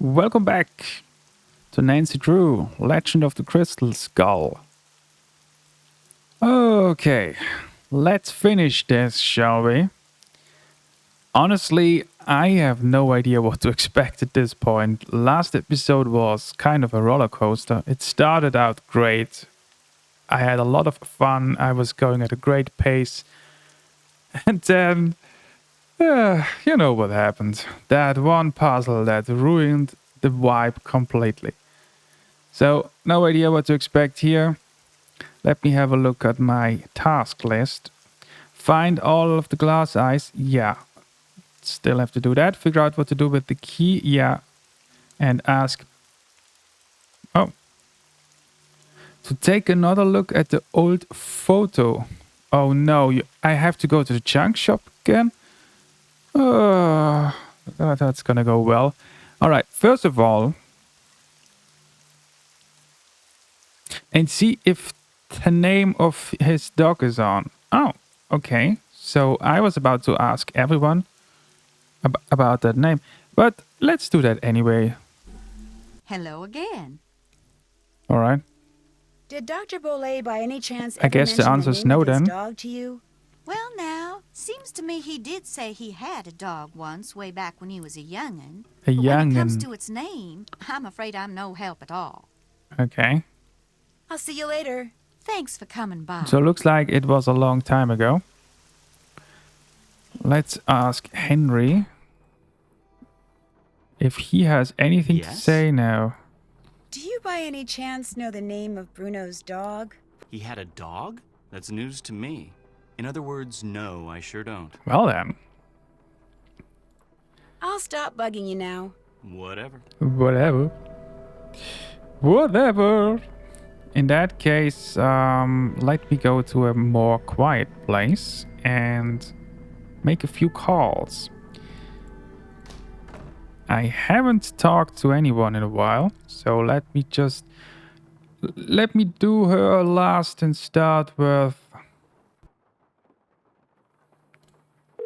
Welcome back to Nancy Drew, Legend of the Crystal Skull. Okay, let's finish this, shall we? Honestly, I have no idea what to expect at this point. Last episode was kind of a roller coaster. It started out great. I had a lot of fun. I was going at a great pace. And then, you know what happened. That one puzzle that ruined the vibe completely. So, no idea what to expect here. Let me have a look at my task list. Find all of the glass eyes. Yeah. Still have to do that. Figure out what to do with the key. Yeah. And ask. Oh. To take another look at the old photo. Oh no. I have to go to the junk shop again? That's gonna go well. Alright. First of all. And see if the name of his dog is on. Oh. Okay. So I was about to ask everyone about that name. But let's do that anyway. Hello again. All right. Did Dr. Bollet by any chance I ever guess the mention answer's name no of his then. dog to you? Well, now, seems to me he did say he had a dog once, way back when he was a young'un. A But when it comes young'un. to its name, I'm afraid I'm no help at all. Okay. I'll see you later. Thanks for coming by. So looks like it was a long time ago. Let's ask Henry if he has anything to Yes? say now. Do you by any chance know the name of Bruno's dog? He had a dog? That's news to me. In other words, no, I sure don't. Well then. I'll stop bugging you now. Whatever. Whatever. Whatever. In that case, let me go to a more quiet place and make a few calls. I haven't talked to anyone in a while, so let me do her last and start with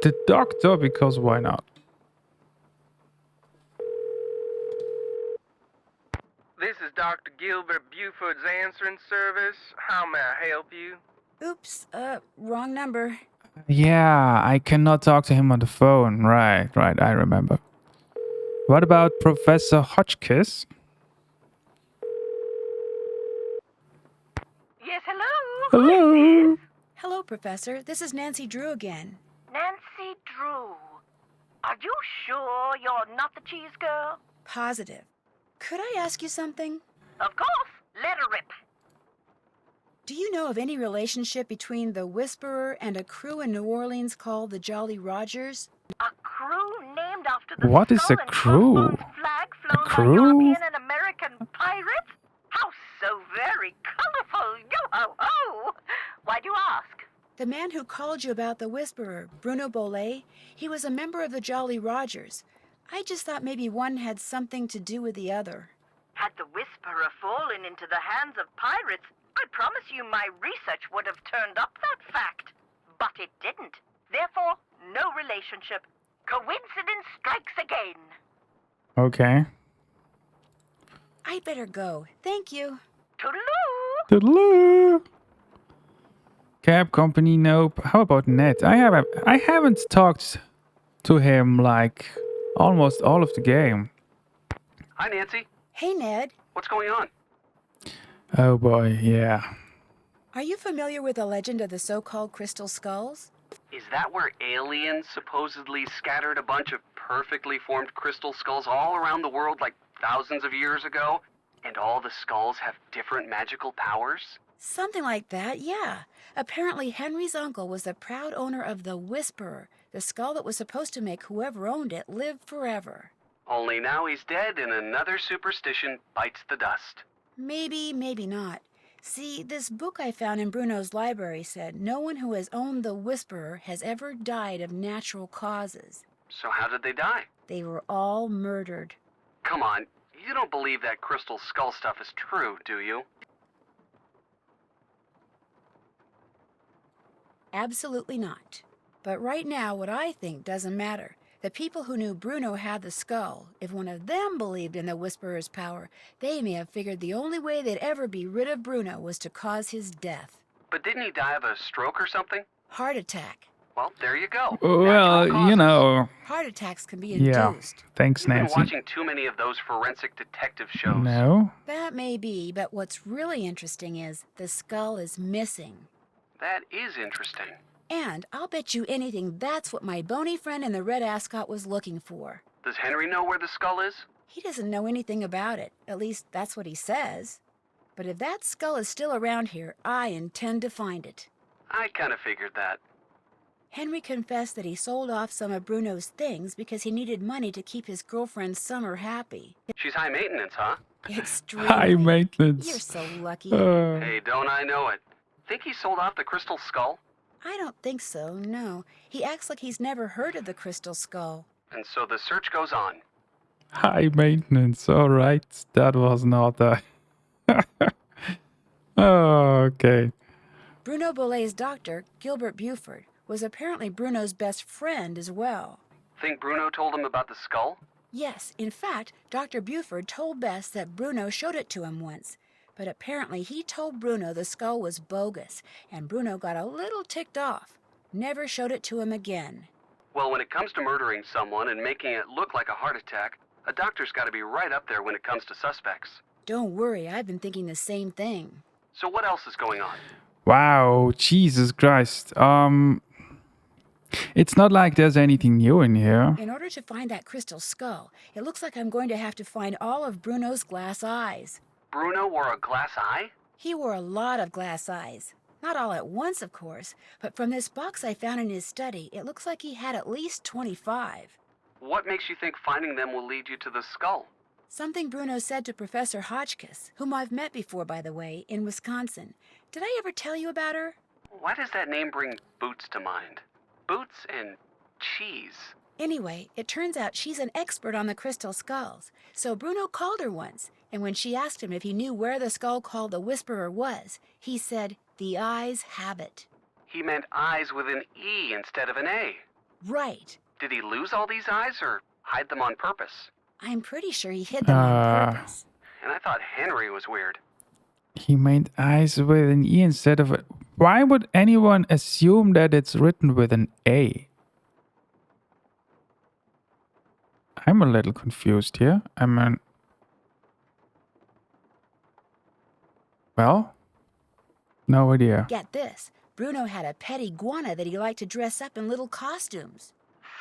the doctor, because why not? This is Dr. Gilbert Buford's answering service. How may I help you? Oops, wrong number. Yeah, I cannot talk to him on the phone. Right, I remember. What about Professor Hotchkiss? Yes, hello? Hello. Hello, Professor. This is Nancy Drew again. Nancy Drew. Are you sure you're not the cheese girl? Positive. Could I ask you something? Of course. Let her rip. Do you know of any relationship between the Whisperer and a crew in New Orleans called the Jolly Rogers? A crew named after the What is skull a and crew? crossbones flag flown by crew? European and American pirates? How so very colorful. Yo-ho-ho. Why do you ask? The man who called you about the Whisperer, Bruno Bollet, he was a member of the Jolly Rogers. I just thought maybe one had something to do with the other. Had the Whisperer fallen into the hands of pirates, I promise you my research would have turned up that fact. But it didn't. Therefore, no relationship. Coincidence strikes again. Okay. I'd better go. Thank you. Toodaloo! Toodaloo. Cab company, nope. How about Ned? I haven't talked to him like almost all of the game. Hi, Nancy. Hey, Ned. What's going on? Oh boy, yeah. Are you familiar with the legend of the so-called crystal skulls? Is that where aliens supposedly scattered a bunch of perfectly formed crystal skulls all around the world like thousands of years ago? And all the skulls have different magical powers? Something like that, yeah. Apparently, Henry's uncle was the proud owner of the Whisperer, the skull that was supposed to make whoever owned it live forever. Only now he's dead and another superstition bites the dust. Maybe, maybe not. See, this book I found in Bruno's library said no one who has owned the Whisperer has ever died of natural causes. So how did they die? They were all murdered. Come on, you don't believe that crystal skull stuff is true, do you? Absolutely not. But right now, what I think doesn't matter. The people who knew Bruno had the skull, if one of them believed in the Whisperer's power, they may have figured the only way they'd ever be rid of Bruno was to cause his death. But didn't he die of a stroke or something? Heart attack. Well, there you go. Well, Natural you causes. know. Heart attacks can be Yeah. induced. Thanks, You've been Nancy. watching too many of those forensic detective shows. No. That may be, but what's really interesting is the skull is missing. That is interesting. And I'll bet you anything that's what my bony friend in the red ascot was looking for. Does Henry know where the skull is? He doesn't know anything about it. At least that's what he says. But if that skull is still around here, I intend to find it. I kind of figured that. Henry confessed that he sold off some of Bruno's things because he needed money to keep his girlfriend Summer happy. She's high maintenance, huh? Extremely. High maintenance. You're so lucky. Hey, don't I know it. Think he sold off the crystal skull? I don't think so, no. He acts like he's never heard of the Crystal Skull. And so the search goes on. High maintenance. All right. That was not a... Oh, okay. Bruno Bolet's doctor, Gilbert Buford, was apparently Bruno's best friend as well. Think Bruno told him about the skull? Yes, in fact, Dr. Buford told Bess that Bruno showed it to him once. But apparently he told Bruno the skull was bogus, and Bruno got a little ticked off. Never showed it to him again. Well, when it comes to murdering someone and making it look like a heart attack, a doctor's got to be right up there when it comes to suspects. Don't worry, I've been thinking the same thing. So what else is going on? Wow. Jesus Christ. It's not like there's anything new in here. In order to find that crystal skull, it looks like I'm going to have to find all of Bruno's glass eyes. Bruno wore a glass eye? He wore a lot of glass eyes. Not all at once, of course, but from this box I found in his study, it looks like he had at least 25. What makes you think finding them will lead you to the skull? Something Bruno said to Professor Hotchkiss, whom I've met before, by the way, in Wisconsin. Did I ever tell you about her? Why does that name bring Boots to mind? Boots and cheese. Anyway, it turns out she's an expert on the crystal skulls. So Bruno called her once, and when she asked him if he knew where the skull called the Whisperer was, he said, "The eyes have it." He meant eyes with an E instead of an A. Right. Did he lose all these eyes or hide them on purpose? I'm pretty sure he hid them on purpose. And I thought Henry was weird. He made eyes with an E instead of a... Why would anyone assume that it's written with an A? I'm a little confused here. Well, no idea. Get this. Bruno had a pet iguana that he liked to dress up in little costumes.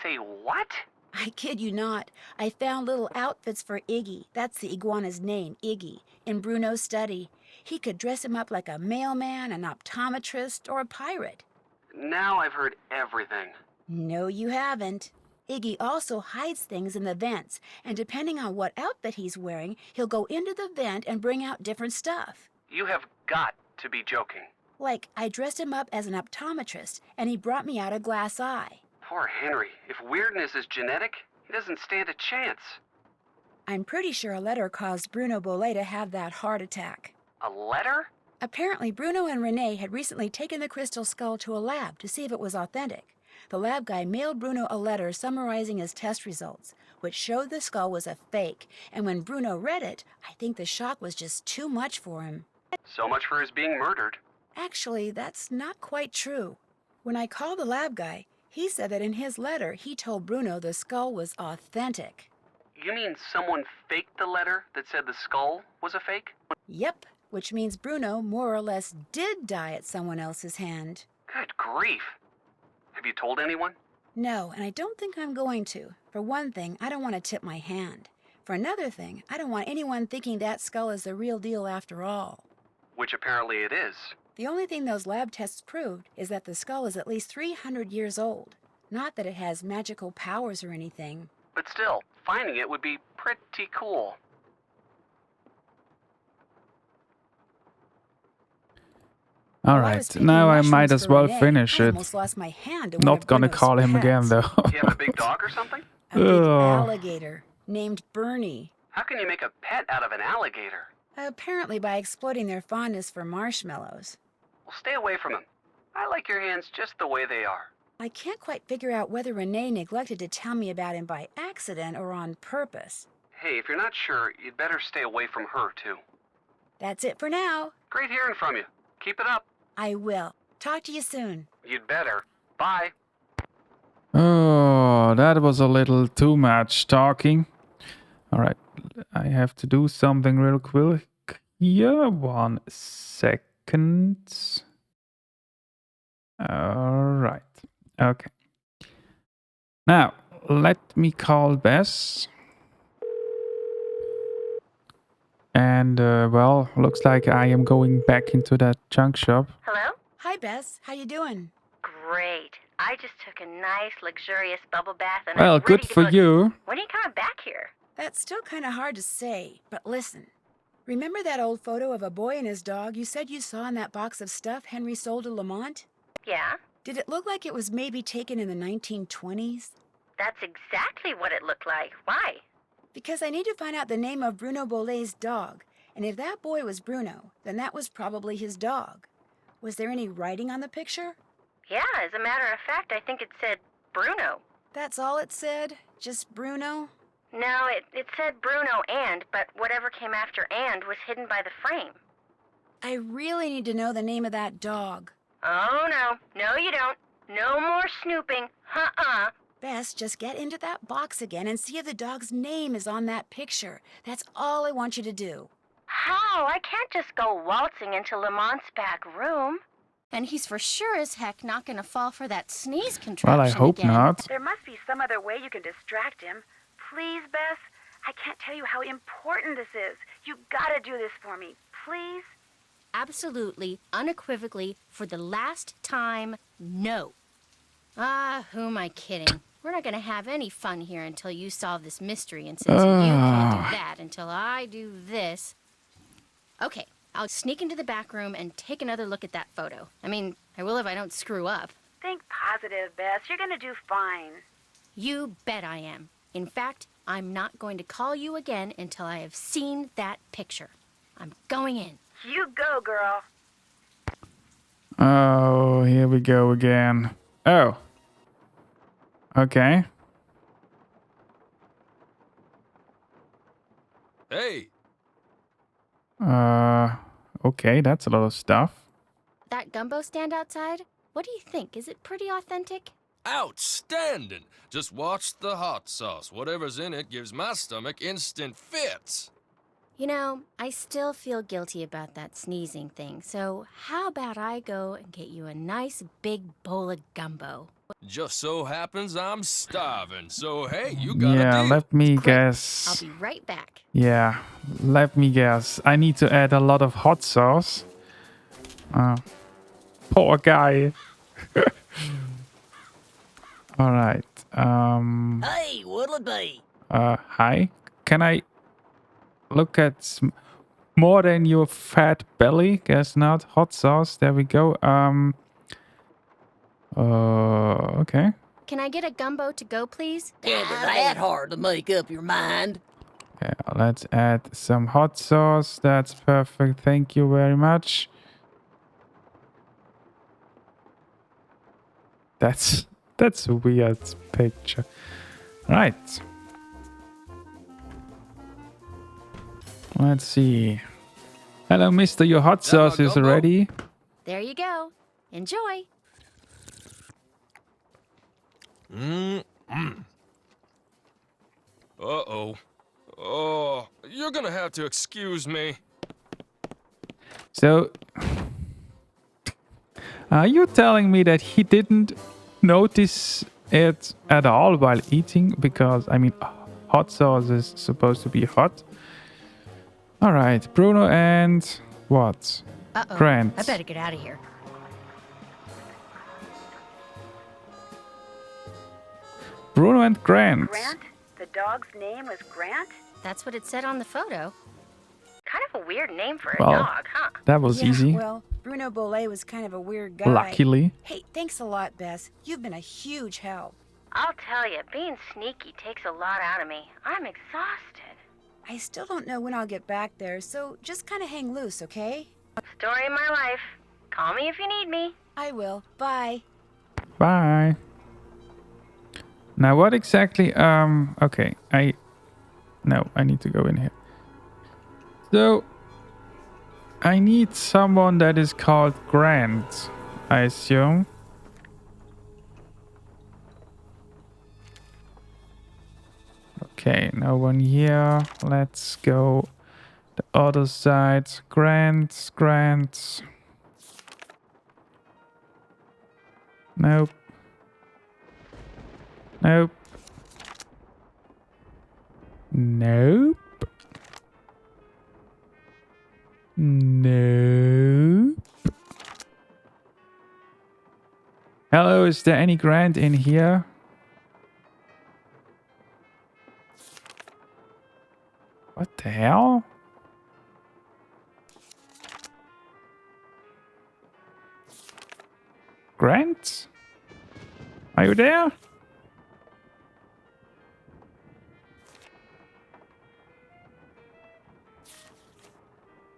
Say what? I kid you not. I found little outfits for Iggy, that's the iguana's name, Iggy, in Bruno's study. He could dress him up like a mailman, an optometrist, or a pirate. Now I've heard everything. No, you haven't. Iggy also hides things in the vents, and depending on what outfit he's wearing, he'll go into the vent and bring out different stuff. You have got to be joking. Like, I dressed him up as an optometrist, and he brought me out a glass eye. Poor Henry. If weirdness is genetic, he doesn't stand a chance. I'm pretty sure a letter caused Bruno Bolet to have that heart attack. A letter? Apparently, Bruno and Renee had recently taken the crystal skull to a lab to see if it was authentic. The lab guy mailed Bruno a letter summarizing his test results, which showed the skull was a fake, and when Bruno read it, I think the shock was just too much for him. So much for his being murdered. Actually, that's not quite true. When I called the lab guy, he said that in his letter he told Bruno the skull was authentic. You mean someone faked the letter that said the skull was a fake? Yep, which means Bruno more or less did die at someone else's hand. Good grief. Have you told anyone? No, and I don't think I'm going to. For one thing, I don't want to tip my hand. For another thing, I don't want anyone thinking that skull is the real deal after all. Which apparently it is. The only thing those lab tests proved is that the skull is at least 300 years old. Not that it has magical powers or anything. But still, finding it would be pretty cool. All While I was right, picking now I mushrooms might as for well Renee, finish I it. almost lost my hand to one Not of gonna Bruno's call him again pets. though. Do you have a big dog or something? A big Ugh. alligator named Bernie. How can you make a pet out of an alligator? Apparently by exploiting their fondness for marshmallows. Well, stay away from him. I like your hands just the way they are. I can't quite figure out whether Renee neglected to tell me about him by accident or on purpose. Hey, if you're not sure, you'd better stay away from her, too. That's it for now. Great hearing from you. Keep it up. I will. Talk to you soon. You'd better. Bye. Oh, that was a little too much talking. All right, I have to do something real quick here. 1 second. All right. Okay. Now, let me call Bess. And, well, looks like I am going back into that junk shop. Hello? Hi, Bess. How you doing? Great. I just took a nice, luxurious bubble bath and Well, I'm good ready to for book- you. When are you coming back here? That's still kind of hard to say, but listen. Remember that old photo of a boy and his dog you said you saw in that box of stuff Henry sold to Lamont? Yeah? Did it look like it was maybe taken in the 1920s? That's exactly what it looked like. Why? Because I need to find out the name of Bruno Bollet's dog. And if that boy was Bruno, then that was probably his dog. Was there any writing on the picture? Yeah, as a matter of fact, I think it said Bruno. That's all it said? Just Bruno? No, it said Bruno but whatever came after and was hidden by the frame. I really need to know the name of that dog. Oh, no. No, you don't. No more snooping. Uh-uh. Bess, just get into that box again and see if the dog's name is on that picture. That's all I want you to do. How? I can't just go waltzing into Lamont's back room. And he's for sure as heck not gonna fall for that sneeze contraption Well, I hope again. not. There must be some other way you can distract him. Please, Bess? I can't tell you how important this is. You gotta do this for me. Please? Absolutely, unequivocally, for the last time, no. Ah, who am I kidding? We're not gonna have any fun here until you solve this mystery, and since you can't do that until I do this... Okay, I'll sneak into the back room and take another look at that photo. I mean, I will if I don't screw up. Think positive, Bess. You're gonna do fine. You bet I am. In fact, I'm not going to call you again until I have seen that picture. I'm going in. You go, girl. Oh, here we go again. Oh. Okay. Hey, Okay, that's a lot of stuff. That gumbo stand outside? What do you think? Is it pretty authentic? outstanding! Just watch the hot sauce. Whatever's in it gives my stomach instant fits. You know, I still feel guilty about that sneezing thing, so how about I go and get you a nice big bowl of gumbo? Just so happens I'm starving, so hey, you got Yeah, a deal. let me Great. guess. I'll be right back. Yeah, let me guess. I need to add a lot of hot sauce. Poor guy. All right. Hey, what'll it be? Hi. Can I look at more than your fat belly? Guess not. Hot sauce. There we go. Okay. Can I get a gumbo to go, please? Can't be that hard to make up your mind. Yeah, let's add some hot sauce. That's perfect. Thank you very much. That's a weird picture. Right. Let's see. Hello, mister. Your hot Is that my sauce is gumbo? ready. There you go. Enjoy. Uh-oh. Oh, you're gonna have to excuse me. So, are you telling me that he didn't notice it at all while eating? Because, I mean, hot sauce is supposed to be hot. All right, Bruno and what? Uh-oh. Grant. I better get out of here. Bruno and Grant. Grant? The dog's name was Grant? That's what it said on the photo. Kind of a weird name for a Well, dog, huh? that was Yeah, easy. well, Bruno Bollet was kind of a weird guy. Luckily. Hey, thanks a lot, Bess. You've been a huge help. I'll tell you, being sneaky takes a lot out of me. I'm exhausted. I still don't know when I'll get back there, so just kind of hang loose, okay? Story of my life. Call me if you need me. I will. Bye. Bye. Now what exactly, okay, no, I need to go in here. So, I need someone that is called Grant, I assume. Okay, no one here. Let's go the other side. Grant. Nope. Nope. Nope. Nope. Hello, is there any Grant in here? What the hell? Grant? Are you there?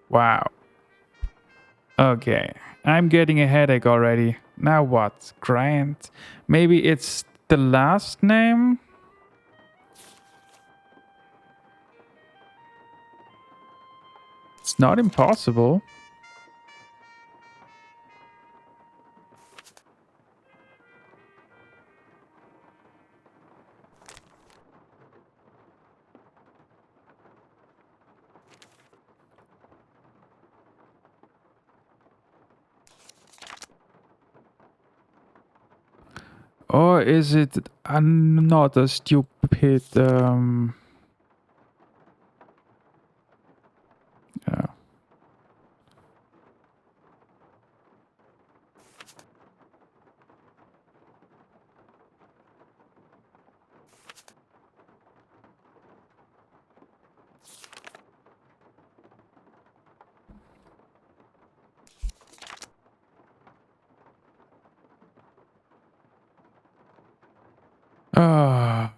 Wow. Okay. I'm getting a headache already. Now what? Grant? Maybe it's the last name? It's not impossible. Or is it another stupid yeah. Ah.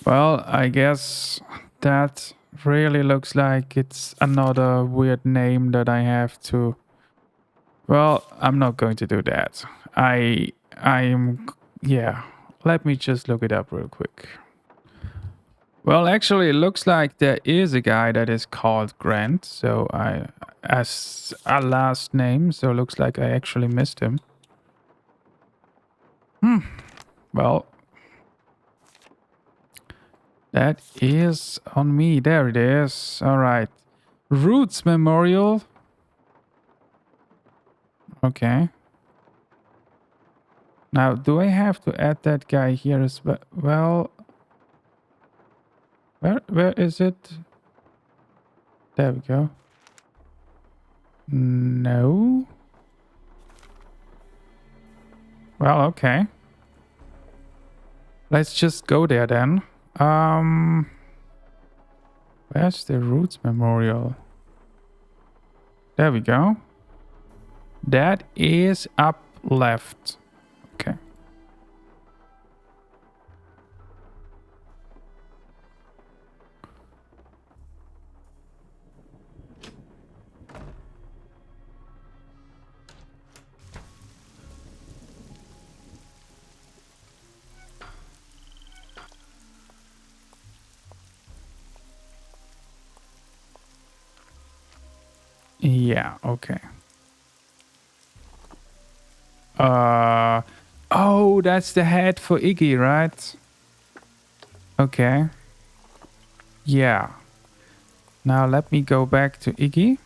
Well, I guess that really looks like it's another weird name that I have to. Well, I'm not going to do that. I'm yeah. Let me just look it up real quick. Well, actually, it looks like there is a guy that is called Grant. So as a last name. So it looks like I actually missed him. Well, that is on me. There it is. All right. Roots Memorial. Okay. Now, do I have to add that guy here as well? Well, where is it? There we go. No. Well, okay. Let's just go there then. Where's the Roots Memorial? There we go. That is up left. Okay. Yeah, okay. Oh, that's the head for Iggy, right? Okay. Yeah. Now let me go back to Iggy.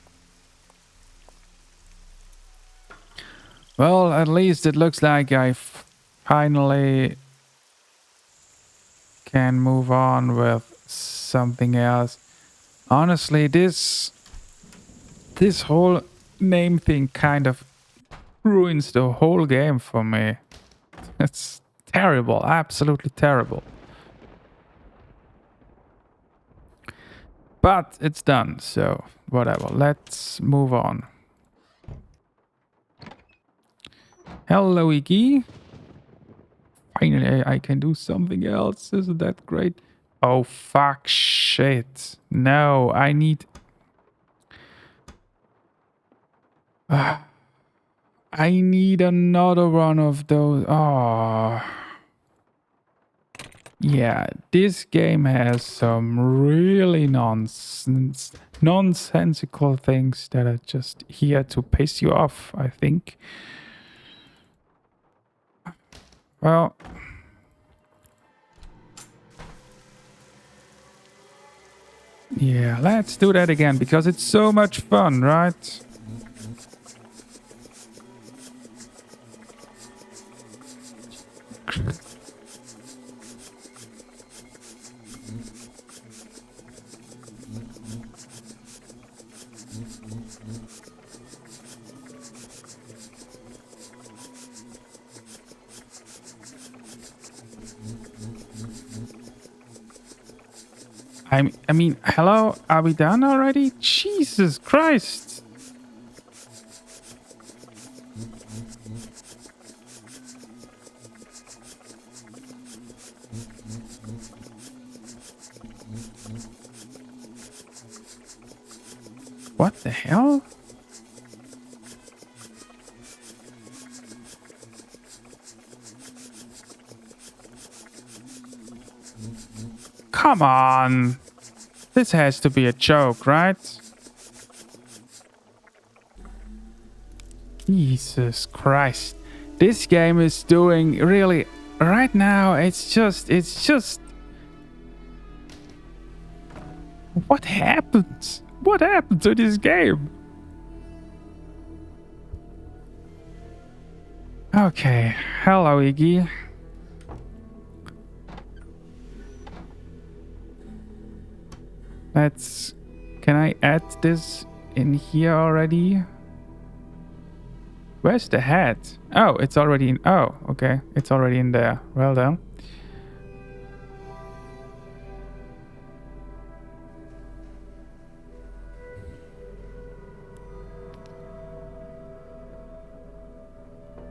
Well, at least it looks like I finally can move on with something else. Honestly, this whole name thing kind of ruins the whole game for me. It's terrible, absolutely terrible. But it's done, so whatever. Let's move on. Hello, Iggy. Finally, I can do something else. Isn't that great? Oh, fuck, shit. No, I need... I need another one of those. Oh. Yeah, this game has some really nonsensical things that are just here to piss you off, I think. Well... yeah, let's do that again, because it's so much fun, right? I mean, hello? Are we done already? Jesus Christ! What the hell? Come on! This has to be a joke, right? Jesus Christ. This game is doing really... right now, it's just... What happened? What happened to this game? Okay. Hello, Iggy. Let's... can I add this in here already? Where's the hat? Oh, it's already in... oh, okay. It's already in there. Well done.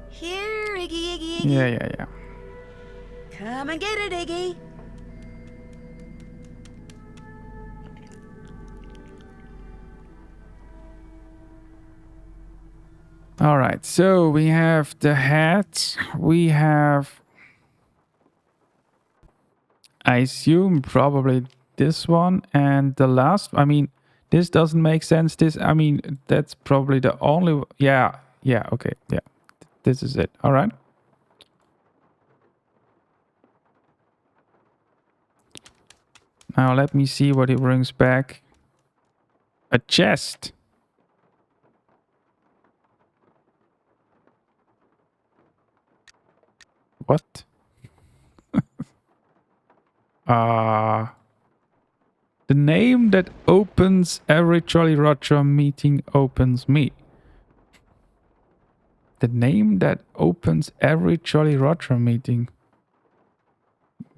Here, Iggy. Yeah. Come and get it, Iggy. All right, so we have the hat. We have... I assume probably this one. And the last... I mean, this doesn't make sense. This... I mean, that's probably the only... yeah, okay, yeah. This is it. All right. Now let me see what it brings back. A chest. What? The name that opens every Jolly Roger meeting opens me. The name that opens every Jolly Roger meeting.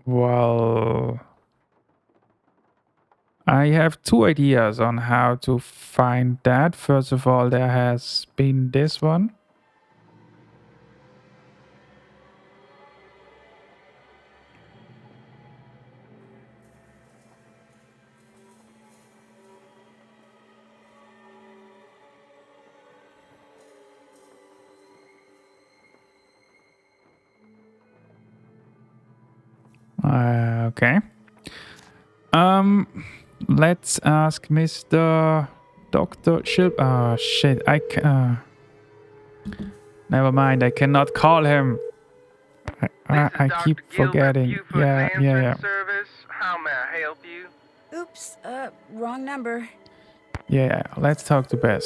Well... I have two ideas on how to find that. First of all, there has been this one. Okay. Let's ask Mr. Dr. Shilp. Oh, shit. Never mind. I cannot call him. I keep forgetting. Yeah. Service. How may I help you? Oops, wrong number. Yeah, let's talk to Bess.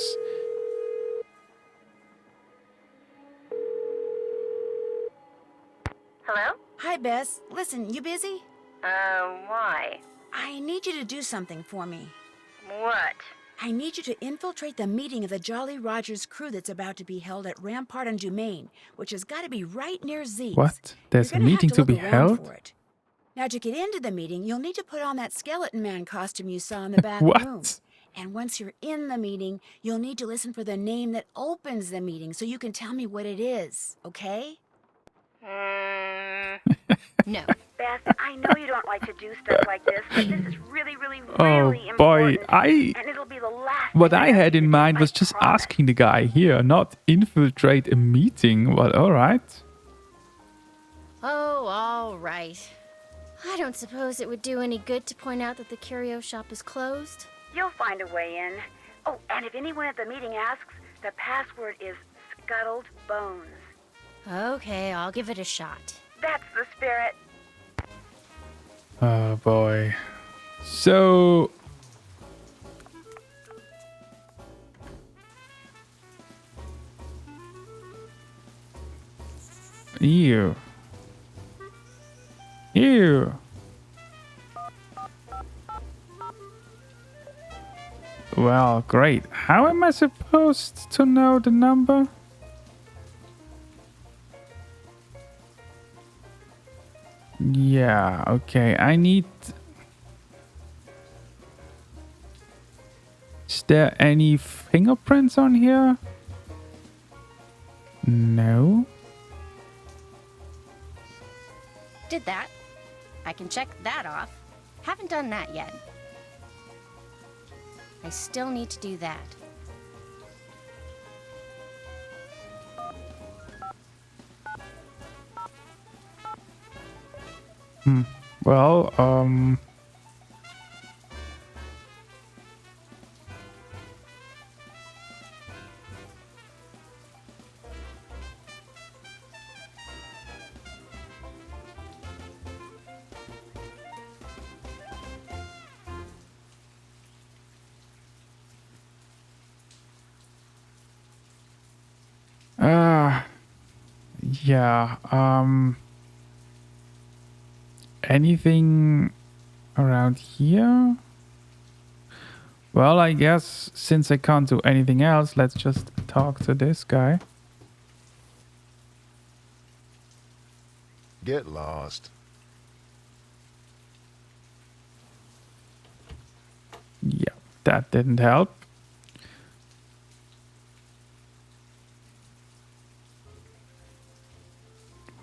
Hello? Hi, Bess. Listen, you busy? Why? I need you to do something for me. What? I need you to infiltrate the meeting of the Jolly Rogers crew that's about to be held at Rampart and Dumaine, which has got to be right near Zeke's. What? There's a meeting to be held? Now, to get into the meeting, you'll need to put on that skeleton man costume you saw in the back What? room. And once you're in the meeting, you'll need to listen for the name that opens the meeting so you can tell me what it is, okay? No. Beth, I know you don't like to do stuff like this, but this is really, really, Oh really boy, important. And it'll be the last what thing I ask had you in to do, mind I was just promise. asking the guy here, not infiltrate a meeting. Well, all right. Oh, all right. I don't suppose it would do any good to point out that the curio shop is closed. You'll find a way in. Oh, and if anyone at the meeting asks, the password is Scuttled Bones. Okay, I'll give it a shot. That's the spirit. Oh boy. So Ew. Ew. Well, great. How am I supposed to know the number? Yeah, okay. I need... Is there any fingerprints on here? No. Did that. I can check that off. Haven't done that yet. I still need to do that. Well, yeah, anything around here? Well, I guess since I can't do anything else, let's just talk to this guy. Get lost. Yeah, that didn't help.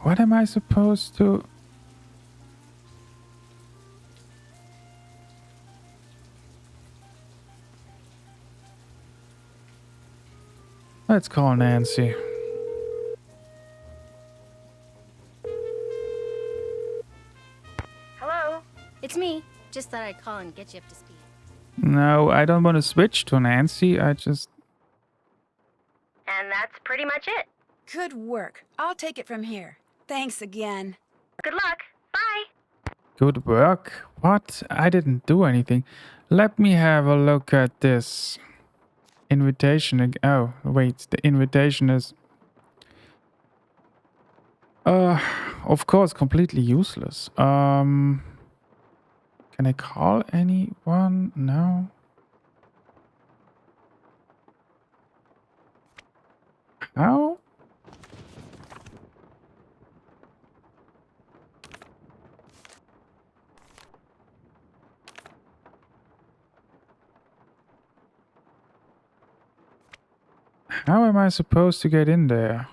What am I supposed to... Let's call Nancy. Hello? It's me. Just thought I'd call and get you up to speed. No, I don't want to switch to Nancy. I just... And that's pretty much it. Good work. I'll take it from here. Thanks again. Good luck. Bye. Good work. What? I didn't do anything. Let me have a look at this invitation. Oh, wait. The invitation is... of course, completely useless. Can I call anyone? No. How? How am I supposed to get in there?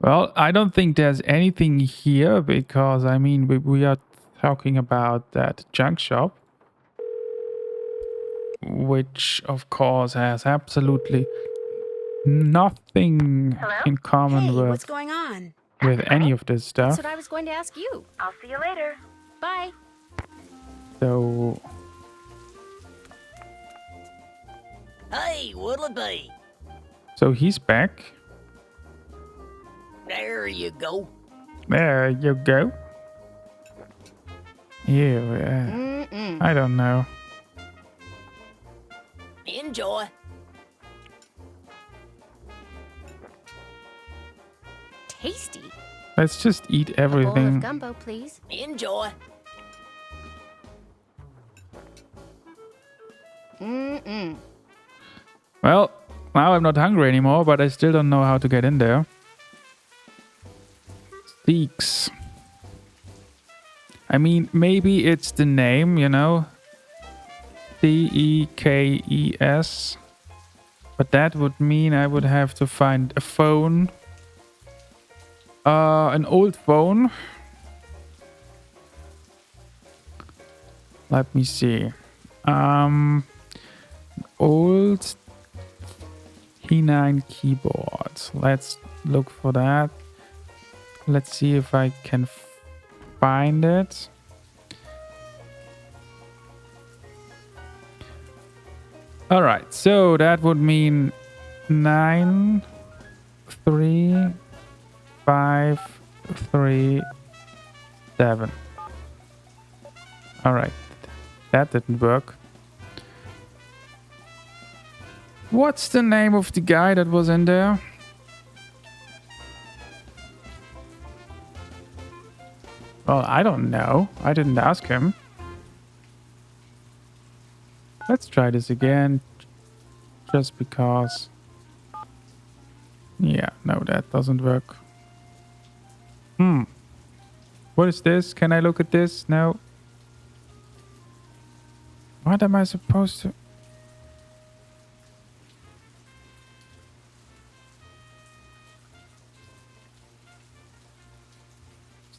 Well, I don't think there's anything here because, I mean, we are talking about that junk shop. Which, of course, has absolutely nothing in common Hey, with, what's going on? with any of this stuff. That's what I was going to ask you. I'll see you later. Bye. So, Hey, what'll it be? so he's back. There you go. There you go. Ew, I don't know. Enjoy. Tasty. Let's just eat A bowl of everything. gumbo, please. Enjoy. Well, now I'm not hungry anymore, but I still don't know how to get in there. Steaks. I mean, maybe it's the name, you know? Dekes. But that would mean I would have to find a phone. An old phone. Let me see. Old P9 keyboard. Let's look for that. Let's see if I can find it. All right, so that would mean 9 3 5 3 7. All right, that didn't work. What's the name of the guy that was in there? Well, I don't know. I didn't ask him. Let's try this again. Just because. Yeah, no, that doesn't work. What is this? Can I look at this? No. What am I supposed to... Is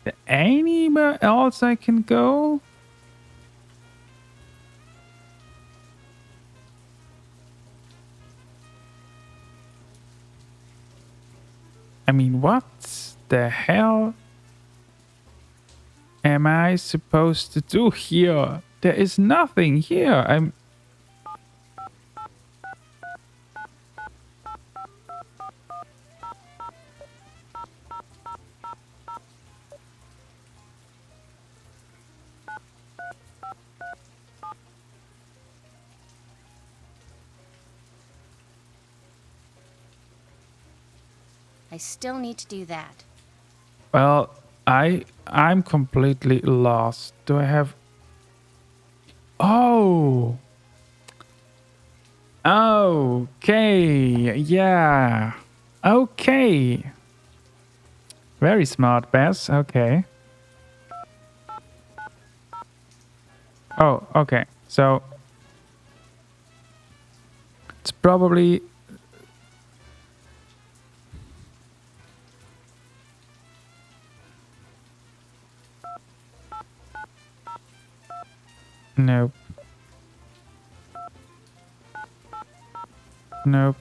there anywhere else I can go? I mean, what the hell am I supposed to do here? There is nothing here. I still need to do that. Well, I'm completely lost. Do I have... Oh! Okay, yeah. Okay. Very smart, Bess. Okay. Oh, okay. So... It's probably... Nope. Nope.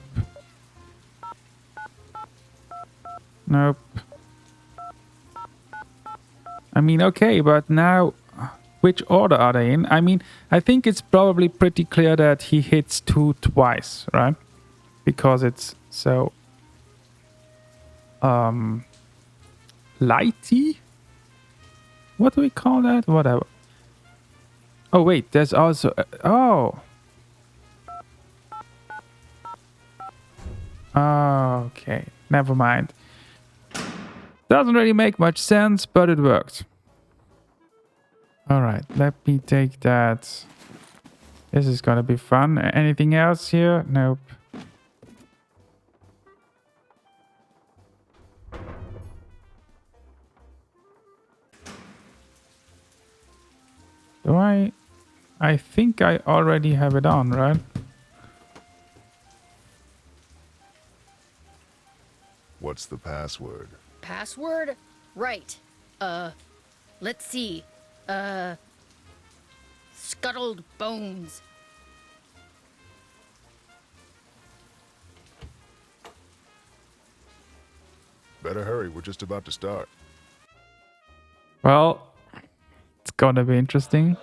Nope. I mean, okay, but now, which order are they in? I mean, I think it's probably pretty clear that he hits 2 twice, right? Because it's so... lighty? What do we call that? Whatever. Oh, wait, there's also... oh! Okay, never mind. Doesn't really make much sense, but it worked. Alright, let me take that. This is gonna be fun. Anything else here? Nope. Do I think I already have it on, right? What's the password? Password? Right. Let's see. Scuttled bones. Better hurry, we're just about to start. Well, it's gonna be interesting.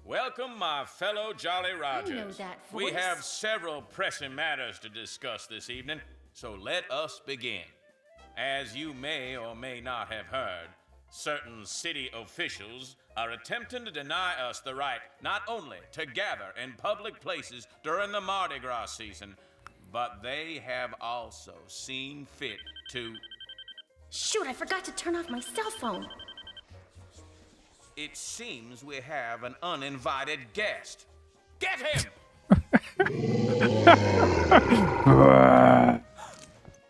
Welcome, my fellow Jolly Rogers. that We voice. have several pressing matters to discuss this evening, so let us begin. As you may or may not have heard, certain city officials are attempting to deny us the right not only to gather in public places during the Mardi Gras season, but they have also seen fit to... Shoot, I forgot to turn off my cell phone. It seems we have an uninvited guest. Get him!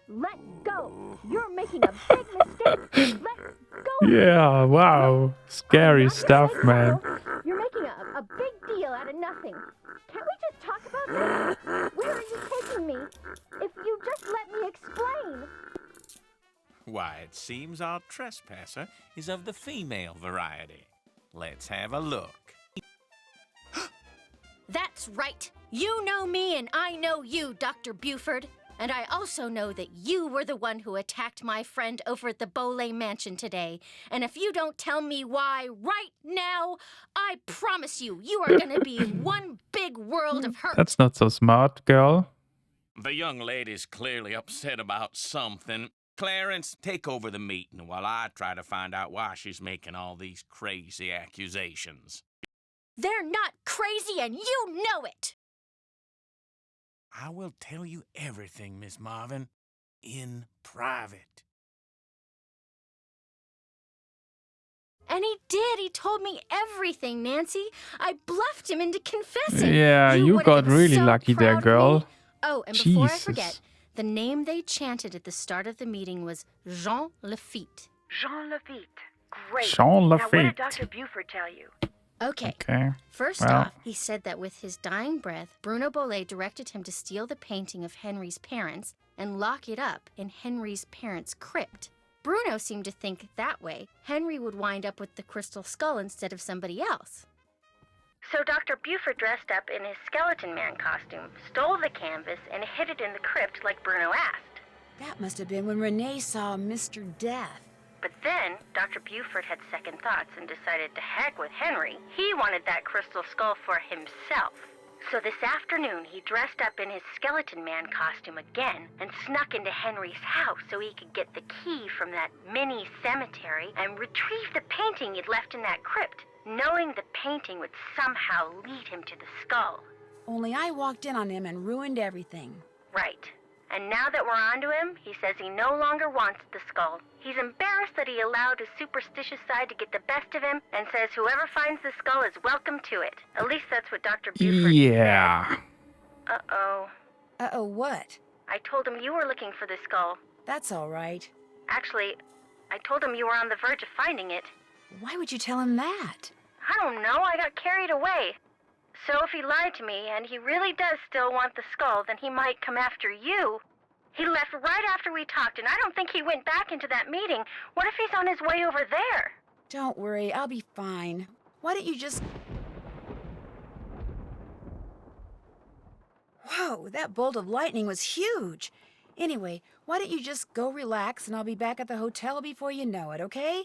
Let go! You're making a big mistake! Let go! Yeah, wow. Scary stuff, man. You're making a big deal out of seems our trespasser is of the female variety. Let's have a look. That's right. You know me and I know you, Dr. Buford. And I also know that you were the one who attacked my friend over at the Boley Mansion today. And if you don't tell me why right now, I promise you, you are going to be in one big world of hurt. That's not so smart, girl. The young lady's clearly upset about something. Clarence, take over the meeting while I try to find out why she's making all these crazy accusations. They're not crazy and you know it. I will tell you everything, Miss Marvin, in private. And he did. He told me everything, Nancy. I bluffed him into confessing. Yeah, you would have got been really so lucky there, proud of girl. me. Oh, and before I Jesus. forget, the name they chanted at the start of the meeting was Jean Lafitte. Jean Lafitte. Great. Jean Now, what Lafitte. did Dr. Buford tell you? Okay. Okay. First Well. off, he said that with his dying breath, Bruno Boley directed him to steal the painting of Henry's parents and lock it up in Henry's parents' crypt. Bruno seemed to think that way, Henry would wind up with the crystal skull instead of somebody else. So Dr. Buford dressed up in his skeleton man costume, stole the canvas, and hid it in the crypt like Bruno asked. That must have been when Renee saw Mr. Death. But then, Dr. Buford had second thoughts and decided to heck with Henry. He wanted that crystal skull for himself. So this afternoon, he dressed up in his skeleton man costume again and snuck into Henry's house so he could get the key from that mini cemetery and retrieve the painting he'd left in that crypt, knowing the painting would somehow lead him to the skull. Only I walked in on him and ruined everything. Right. And now that we're onto him, he says he no longer wants the skull. He's embarrassed that he allowed his superstitious side to get the best of him and says whoever finds the skull is welcome to it. At least that's what Dr. Buford Yeah. said. Uh-oh. Uh-oh, what? I told him you were looking for the skull. That's all right. Actually, I told him you were on the verge of finding it. Why would you tell him that? I don't know, I got carried away. So if he lied to me, and he really does still want the skull, then he might come after you. He left right after we talked, and I don't think he went back into that meeting. What if he's on his way over there? Don't worry, I'll be fine. Why don't you just... Whoa, that bolt of lightning was huge. Anyway, why don't you just go relax, and I'll be back at the hotel before you know it, okay?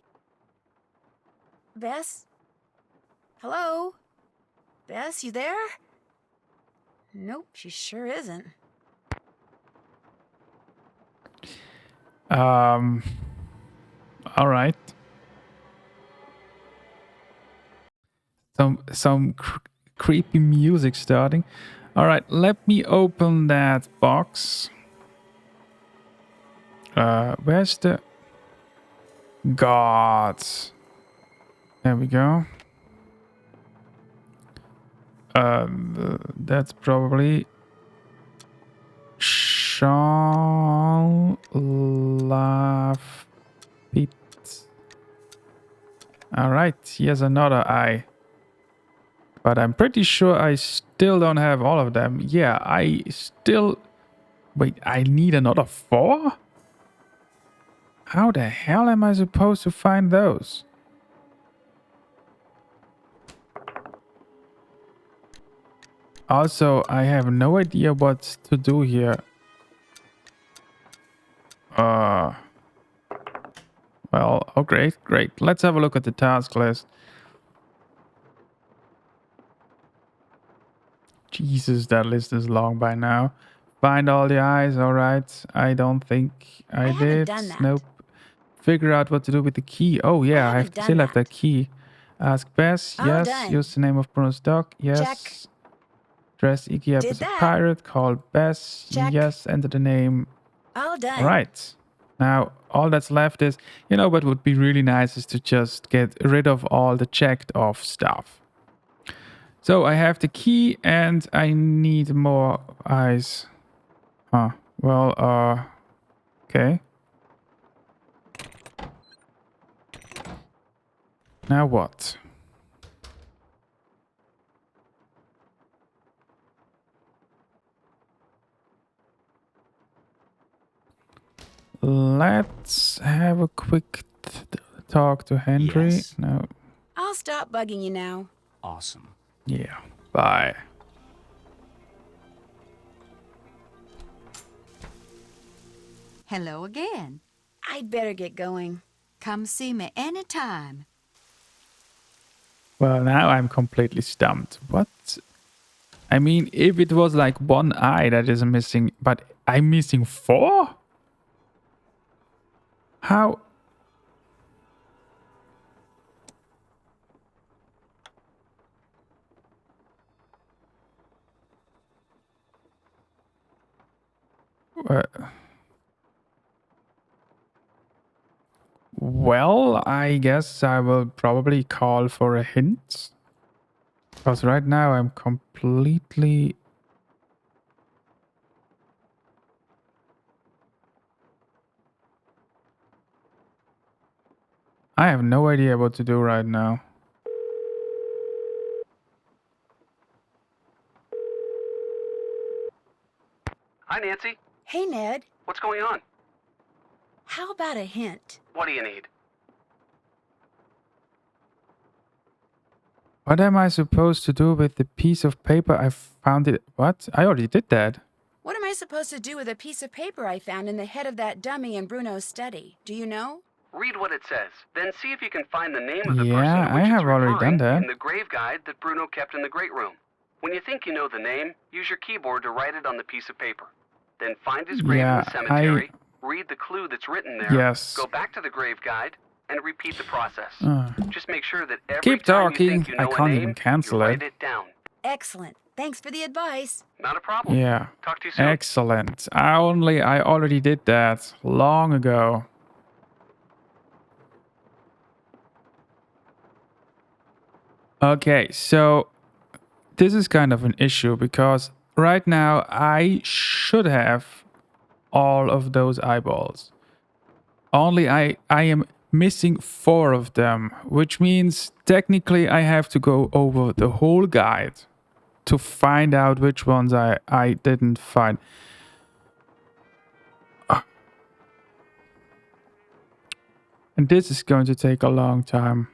Bess? Hello? Bess, you there? Nope, she sure isn't. All right. Some creepy music starting. All right, let me open that box. Where's the gods? There we go. That's probably Jean Lafitte. All right, here's another eye. But I'm pretty sure I still don't have all of them. Yeah, I still... Wait, I need another 4? How the hell am I supposed to find those? Also, I have no idea what to do here. Well, oh great. Let's have a look at the task list. Jesus, that list is long by now. Find all the eyes, alright. I don't think I haven't did. done that. Nope. Figure out what to do with the key. Oh yeah, I haven't still done have that key. Ask Bess. All Yes. done. Use the name of Bruno's dog. Yes. Check. Dress Iggy up Did as a that. pirate. Call Bess. Check. Yes. Enter the name. All done. Right. Now, all that's left is, you know what would be really nice is to just get rid of all the checked off stuff. So I have the key and I need more eyes. Huh. Well, okay. Now what? let's have a quick talk to Henry. Yes? No. I'll stop bugging you now. Awesome. Yeah. Bye. Hello again. I'd better get going. Come see me anytime. Well, now I'm completely stumped. What? I mean, if it was like one eye that is missing, but I'm missing 4? How? Well, I guess I will probably call for a hint. Because right now I'm completely... I have no idea what to do right now. Hi, Nancy. Hey, Ned. What's going on? How about a hint? What do you need? What am I supposed to do with the piece of paper I found it? What? I already did that. What am I supposed to do with a piece of paper I found in the head of that dummy in Bruno's study? Do you know? Read what it says, then see if you can find the name of the Yeah, person to which I have it's already referring done that. in the grave guide that Bruno kept in the great room. When you think you know the name, use your keyboard to write it on the piece of paper. Then find his grave in the cemetery, read the clue that's written there, Yes. go back to the grave guide, and repeat the process. Just make sure that every Keep time talking. you think you know I can't a name, even cancel you it. write it down. Excellent. Thanks for the advice. Not a problem. Yeah. Talk to you soon. Excellent. I already did that long ago. Okay, so this is kind of an issue because right now I should have all of those eyeballs. Only I am missing 4 of them, which means technically I have to go over the whole guide to find out which ones I didn't find. And this is going to take a long time.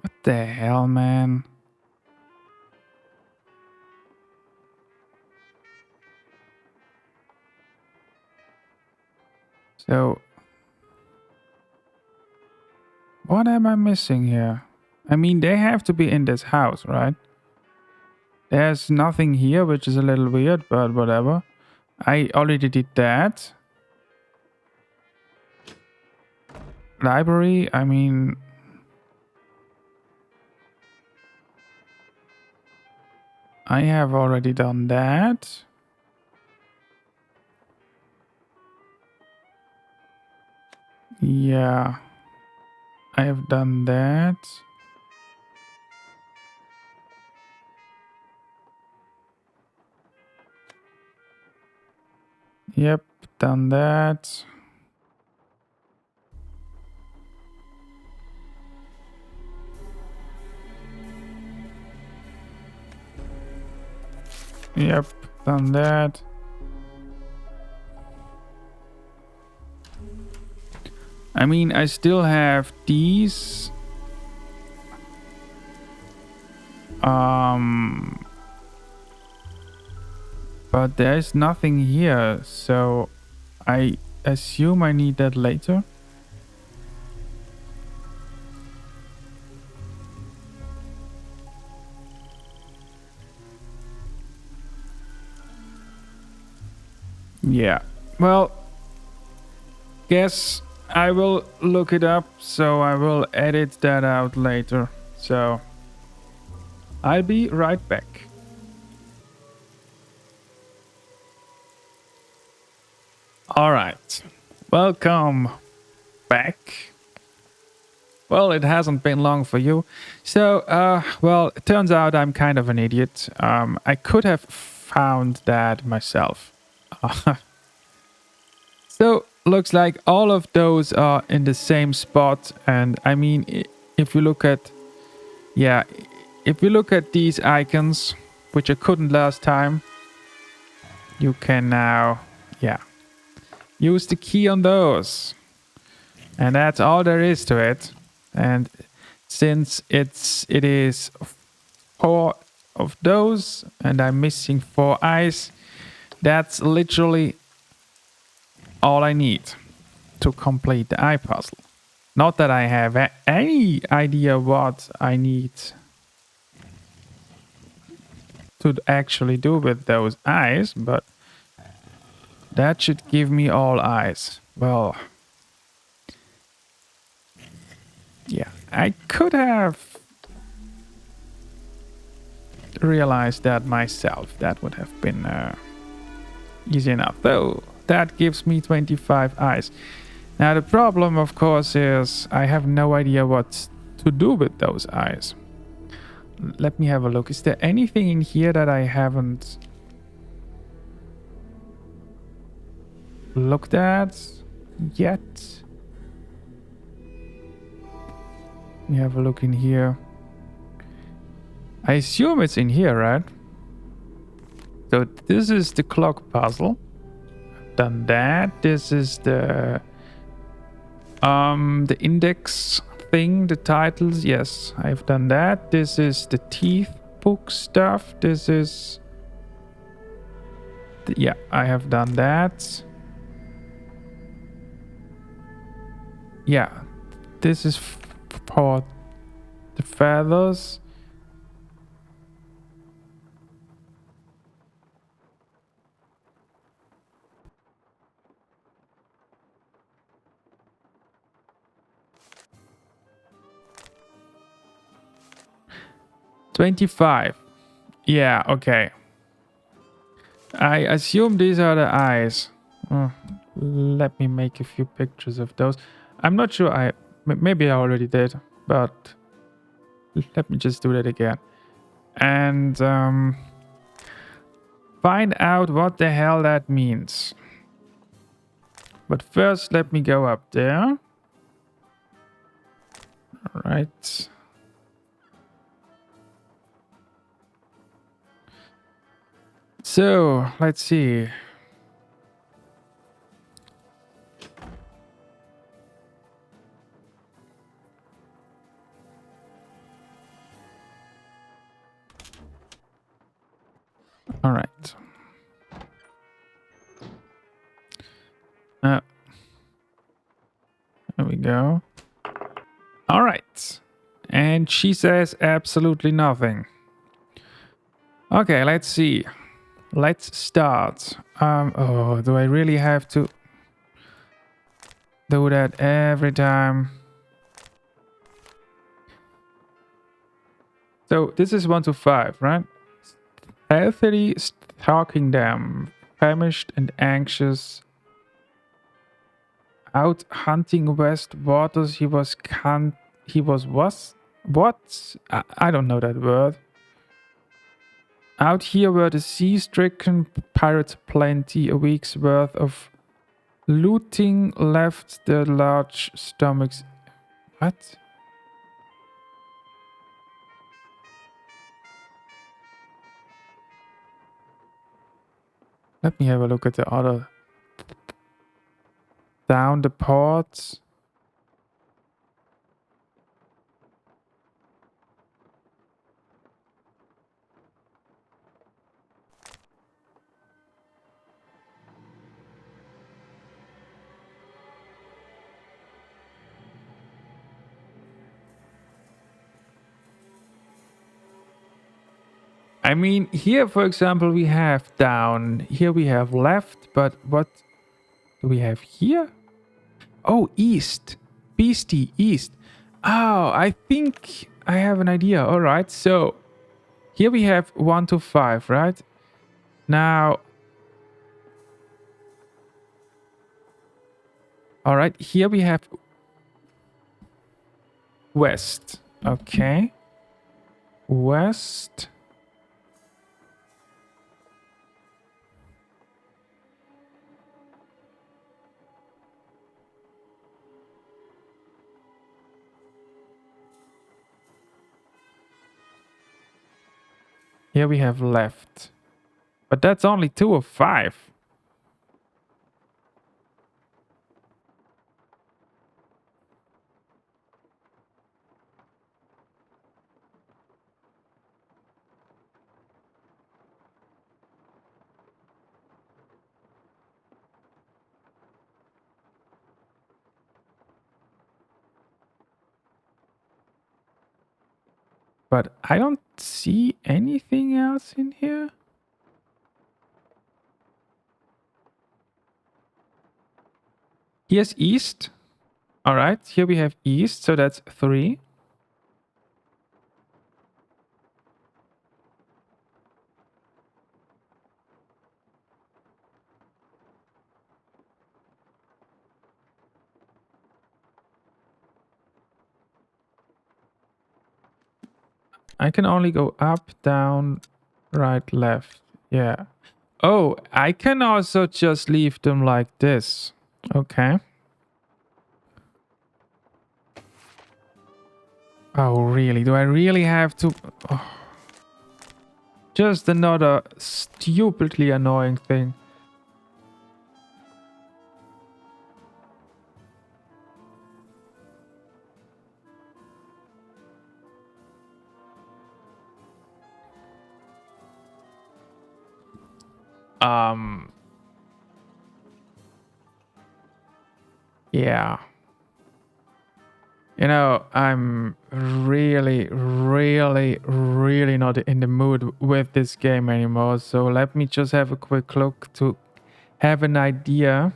What the hell, man? So, what am I missing here? I mean, they have to be in this house, right? There's nothing here, which is a little weird, but whatever. I already did that. Library, I mean... I have already done that. Yeah. I have done that. Yep, done that. Yep, done that. I mean, I still have these. But there's nothing here, so I assume I need that later. Yeah, well, guess I will look it up, so I will edit that out later. So I'll be right back. All right, welcome back. Well, it hasn't been long for you. So, well, it turns out I'm kind of an idiot. I could have found that myself. So, looks like all of those are in the same spot. And I mean, if you look at... Yeah, if you look at these icons, which I couldn't last time, you can now, yeah, use the key on those. And that's all there is to it. And since it is 4 of those and I'm missing 4 eyes, that's literally all I need to complete the eye puzzle. Not that I have any idea what I need to actually do with those eyes, but that should give me all eyes. Well, yeah, I could have realized that myself. That would have been easy enough. Though, that gives me 25 eyes. Now, the problem, of course, is I have no idea what to do with those eyes. Let me have a look. Is there anything in here that I haven't looked at yet? Let me have a look in here. I assume it's in here, right? So this is the clock puzzle. I've done that. This is the index thing, the titles. Yes, I've done that. This is the teeth book stuff. This is yeah, I have done that. Yeah, this is for the feathers. $25. Yeah, okay. I assume these are the eyes. Let me make a few pictures of those. I'm not sure maybe I already did, but let me just do that again. And find out what the hell that means. But first, let me go up there. All right. So, let's see. All right. There we go. All right. And she says absolutely nothing. Okay, let's see. Let's start. Oh, do I really have to do that every time? So this is 1 to 5, right? Healthily stalking them, famished and anxious. Out hunting west waters, he was what? I don't know that word. Out here were the sea-stricken pirates plenty, a week's worth of looting left their large stomachs. What? Let me have a look at the other. Down the ports. I mean, here, for example, we have down. Here we have left, but what do we have here? Oh, east. Beastie, east. Oh, I think I have an idea. All right, so here we have 1 to 5, right? Now, all right, here we have west. Okay. West. Here we have left. But that's only 2 of 5. But I don't see anything else in here. Here's east. All right, here we have east, so that's 3. I can only go up, down, right, left. Yeah. Oh, I can also just leave them like this. Okay. Oh, really? Do I really have to? Oh. Just another stupidly annoying thing. Yeah. You know, I'm really not in the mood with this game anymore. So let me just have a quick look to have an idea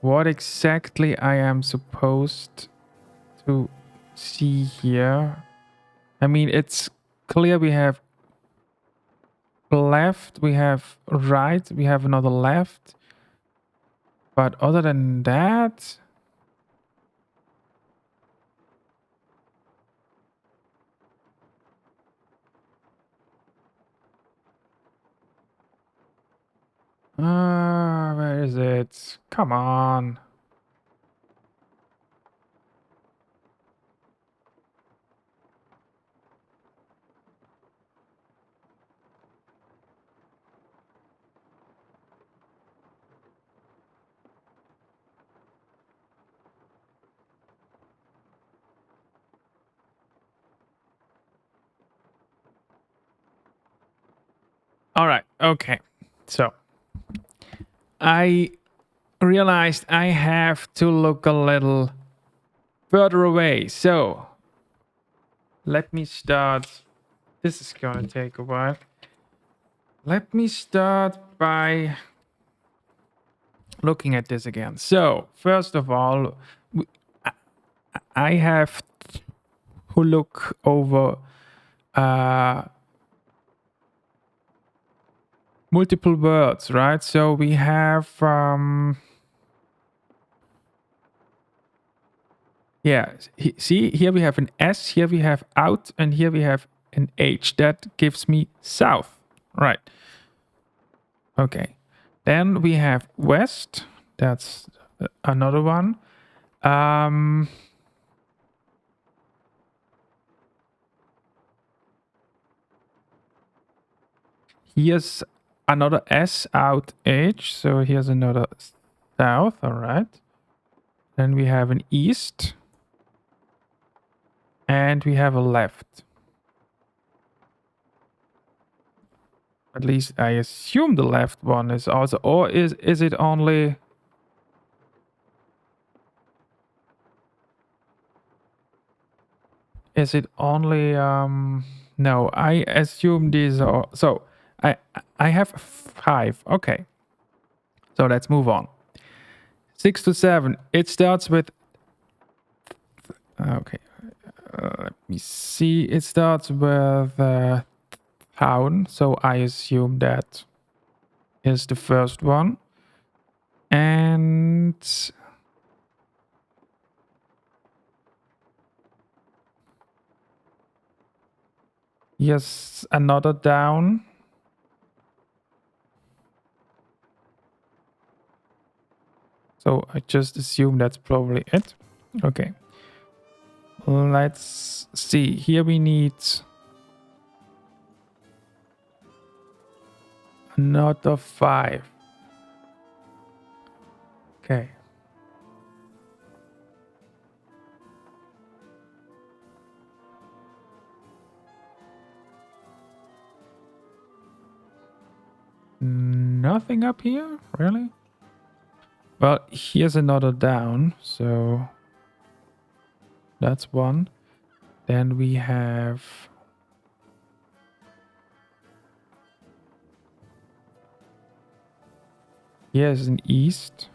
what exactly I am supposed to see here. I mean, it's clear we have left, we have right, we have another left. But other than that... where is it? Come on. All right. Okay. So I realized I have to look a little further away. So let me start. This is going to take a while. Let me start by looking at this again. So first of all, I have to look over multiple words, right? So we have yeah, see, here we have an S, here we have out, and here we have an H. That gives me south, right? Okay. Then we have west. That's another one. Here's another S, out, H. So here's another south, all right. Then we have an east. And we have a left. At least I assume the left one is also, or is it only... Is it only, no, I assume these are, so I have 5, okay. So let's move on. 6 to 7, it starts with, okay, let me see, it starts with town, so I assume that is the first one. And yes, another down. So I just assume that's probably it. Okay. Let's see. Here we need another 5. Okay. Nothing up here, really? Well, here's another down, so that's one. Then we have here's an east.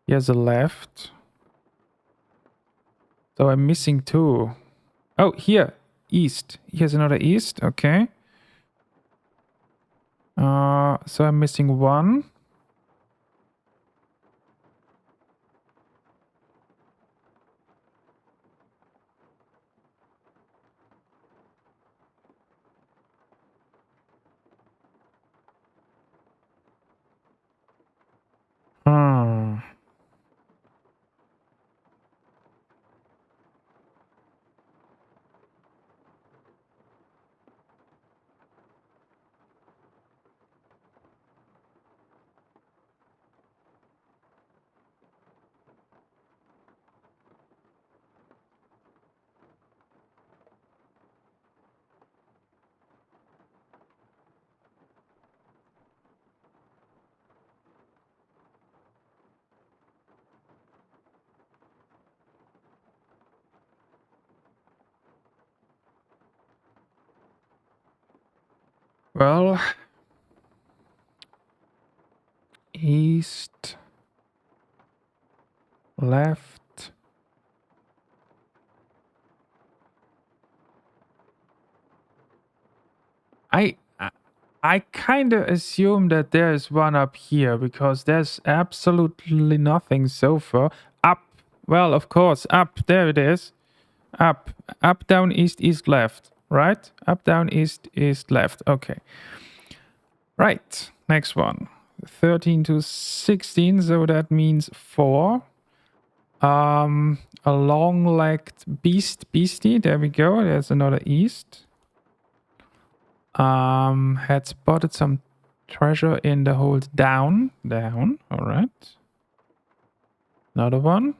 Here's a left. So I'm missing 2. Oh, here, east. Here's another east. Okay. So I'm missing 1. Hmm. Well, east, left. I kind of assume that there is one up here because there's absolutely nothing so far. Up. Well, of course, up. There it is. Up. Up, down, east, east, left. Right? Up, down, east, east, left. Okay. Right. Next one. 13 to 16. So that means 4. A long-legged beastie. There we go. There's another east. Had spotted some treasure in the hold down. All right. Another one.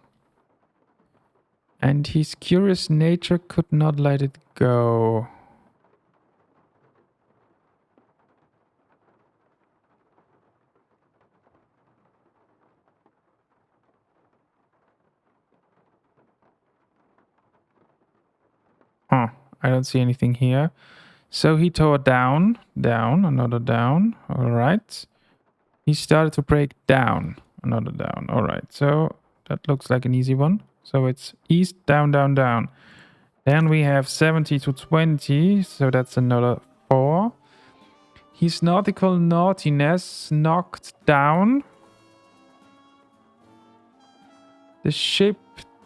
And his curious nature could not let it go. Huh. I don't see anything here. So he tore down, another down. All right. He started to break down, another down. All right. So that looks like an easy one. So it's east, down, down, down. Then we have 70 to 20. So that's another 4. His nautical naughtiness knocked down. The ship,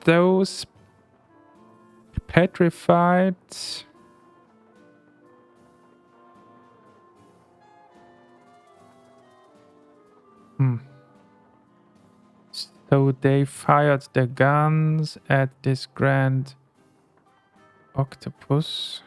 those petrified. So they fired their guns at this grand octopus.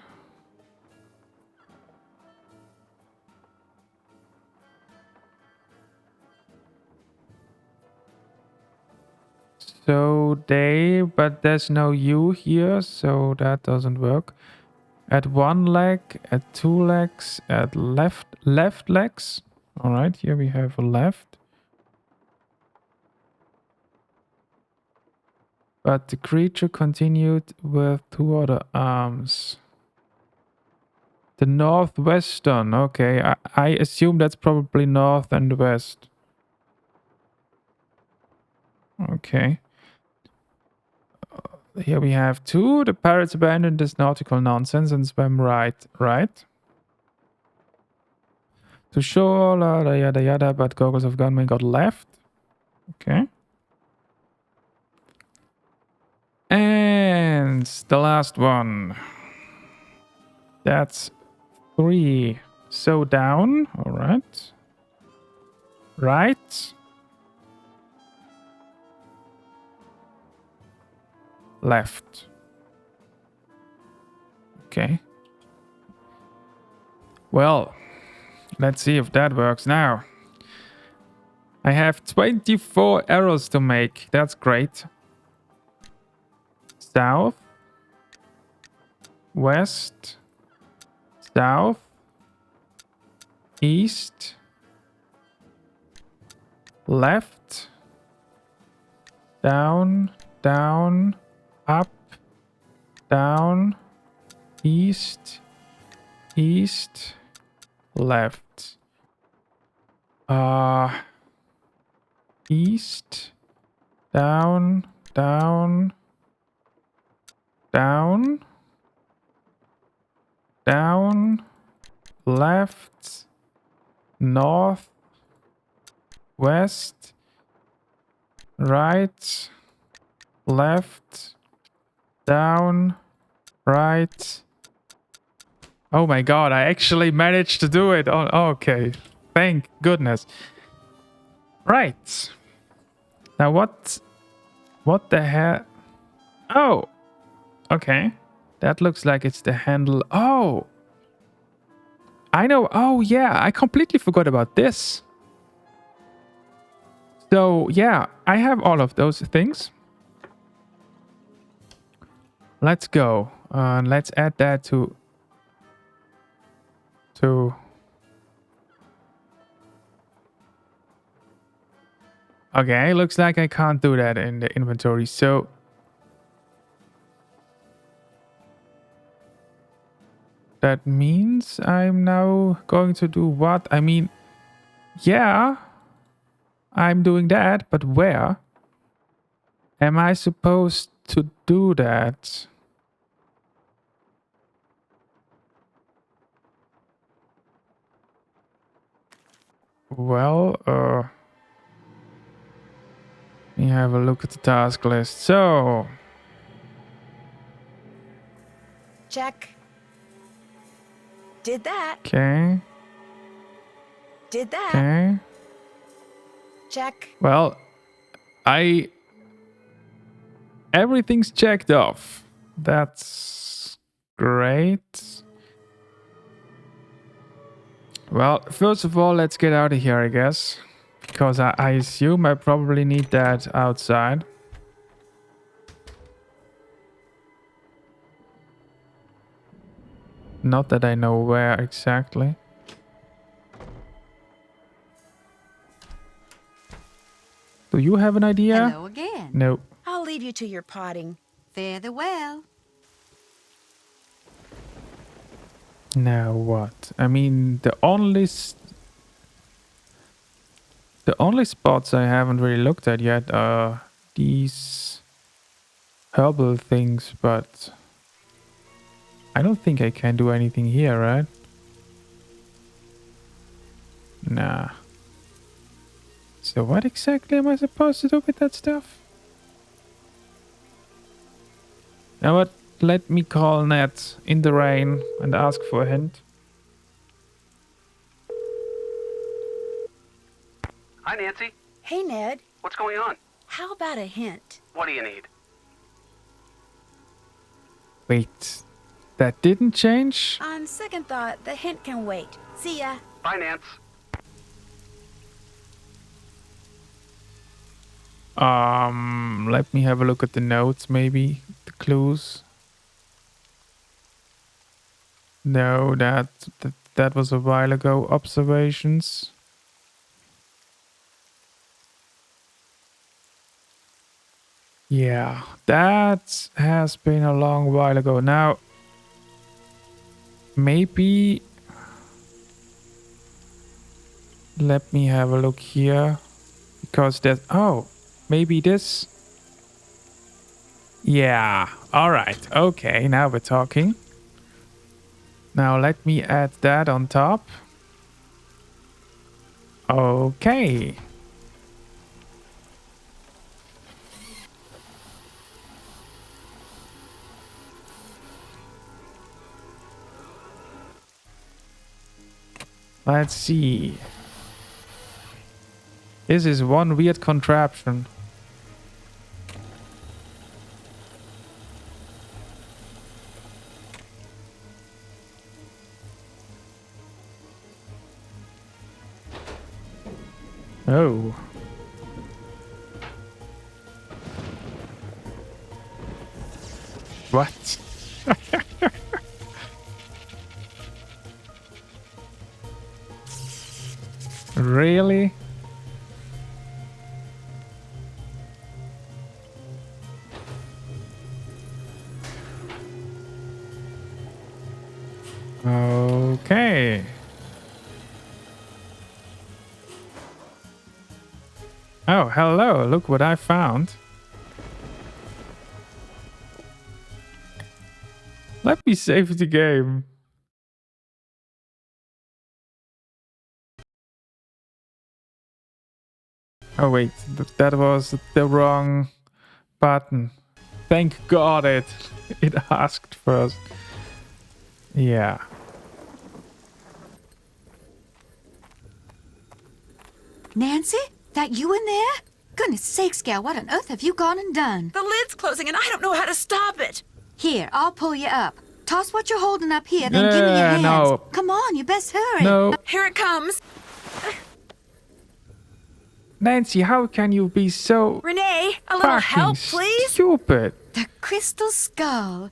But there's no U here, so that doesn't work. At 1 leg, at 2 legs, at left legs. All right, here we have a left. But the creature continued with 2 other arms. The northwestern, okay. I assume that's probably north and west. Okay. Here we have 2. The pirates abandoned this nautical nonsense and swam right. To shore, yada yada, but goggles of gunmen got left. Okay. And the last one. That's 3. So down. All right. Right. left. Okay. Well, let's see if that works now. I have 24 arrows to make. That's great. South. West. South. East. Left. Down. Down. Up. Down. East. East. Left. East. Down. Down. Down. Down. Left. North. West. Right. Left. Down. Right. Oh my god, I actually managed to do it. Oh, okay. Thank goodness. Right. Now what the hell? Oh. Okay. That looks like it's the handle. Oh. I know. Oh yeah, I completely forgot about this. So yeah, I have all of those things. Let's go. Let's add that to okay, looks like I can't do that in the inventory, so that means I'm now going to do what? I mean, yeah, I'm doing that, but where am I supposed to do that? Well, let me have a look at the task list. So, Check. Did that. okay, Did that. okay. Check. Well, everything's checked off. That's great. Well, first of all, let's get out of here, I guess. Because I assume I probably need that outside. Not that I know where exactly. Do you have an idea? Hello again. No. I'll leave you to your potting. Fare thee well. Now what? I mean, the only spots I haven't really looked at yet are these herbal things, but I don't think I can do anything here, right? Nah. So what exactly am I supposed to do with that stuff? Now what? Let me call Ned in the rain and ask for a hint. Hi, Nancy. Hey, Ned. What's going on? How about a hint? What do you need? Wait, that didn't change? On second thought, the hint can wait. See ya. Bye, Nance. Let me have a look at the notes, maybe. The clues. No, that was a while ago. Observations. Yeah, that has been a long while ago. Now, maybe... Let me have a look here. Because there's... Oh, maybe this... Yeah, alright. Okay, now we're talking. Now let me add that on top. Okay. Let's see. This is one weird contraption. Oh. What? Really? Okay. Oh, hello. Look what I found. Let me save the game. Oh wait, that was the wrong button. Thank God it asked first. Yeah. Nancy? That you in there? Goodness sakes, gal, what on earth have you gone and done? The lid's closing and I don't know how to stop it. Here, I'll pull you up. Toss what you're holding up here, then give me your hands. No. Come on, you best hurry. No. Here it comes. Nancy, how can you be so Renee, a little fucking help, please? stupid? The crystal skull.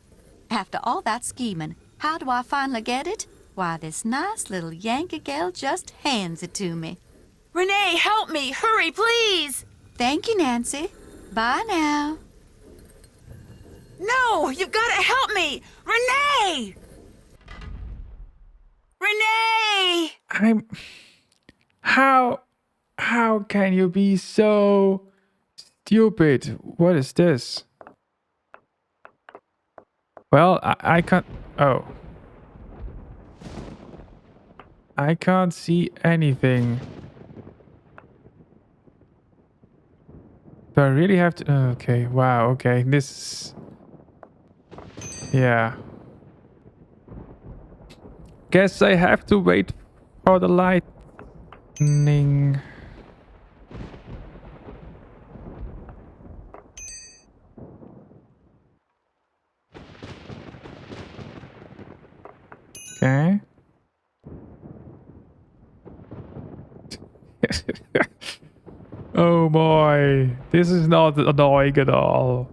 After all that scheming, how do I finally get it? Why, this nice little Yankee gal just hands it to me. Renee, help me. Hurry, please. Thank you, Nancy. Bye now. No, you've got to help me. Renee! Renee! How can you be so stupid? What is this? Well, I can't... Oh. I can't see anything. Do I really have to... Okay, wow, okay. This is... Yeah. Guess I have to wait for the lightning. Okay. Oh boy, this is not annoying at all.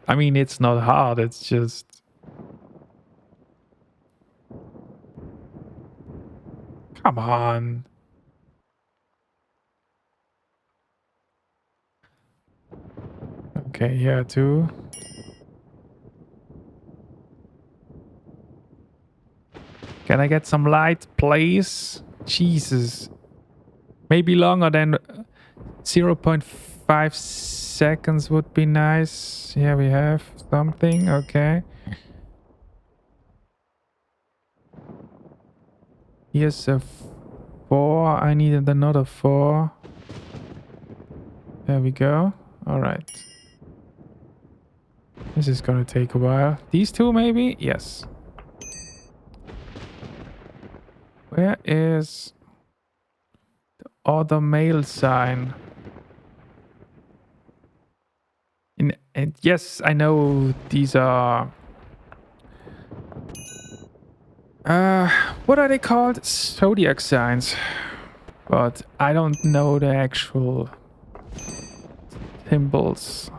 I mean, it's not hard, it's just... Come on. Okay, here too. Can I get some light, please? Jesus. Maybe longer than 0.5 seconds would be nice. Here we have something. Okay. Here's a 4. I needed another 4. There we go. All right. This is gonna take a while. These two maybe? Yes. Where is the other mail sign? And yes, I know these are... what are they called? Zodiac signs. But I don't know the actual symbols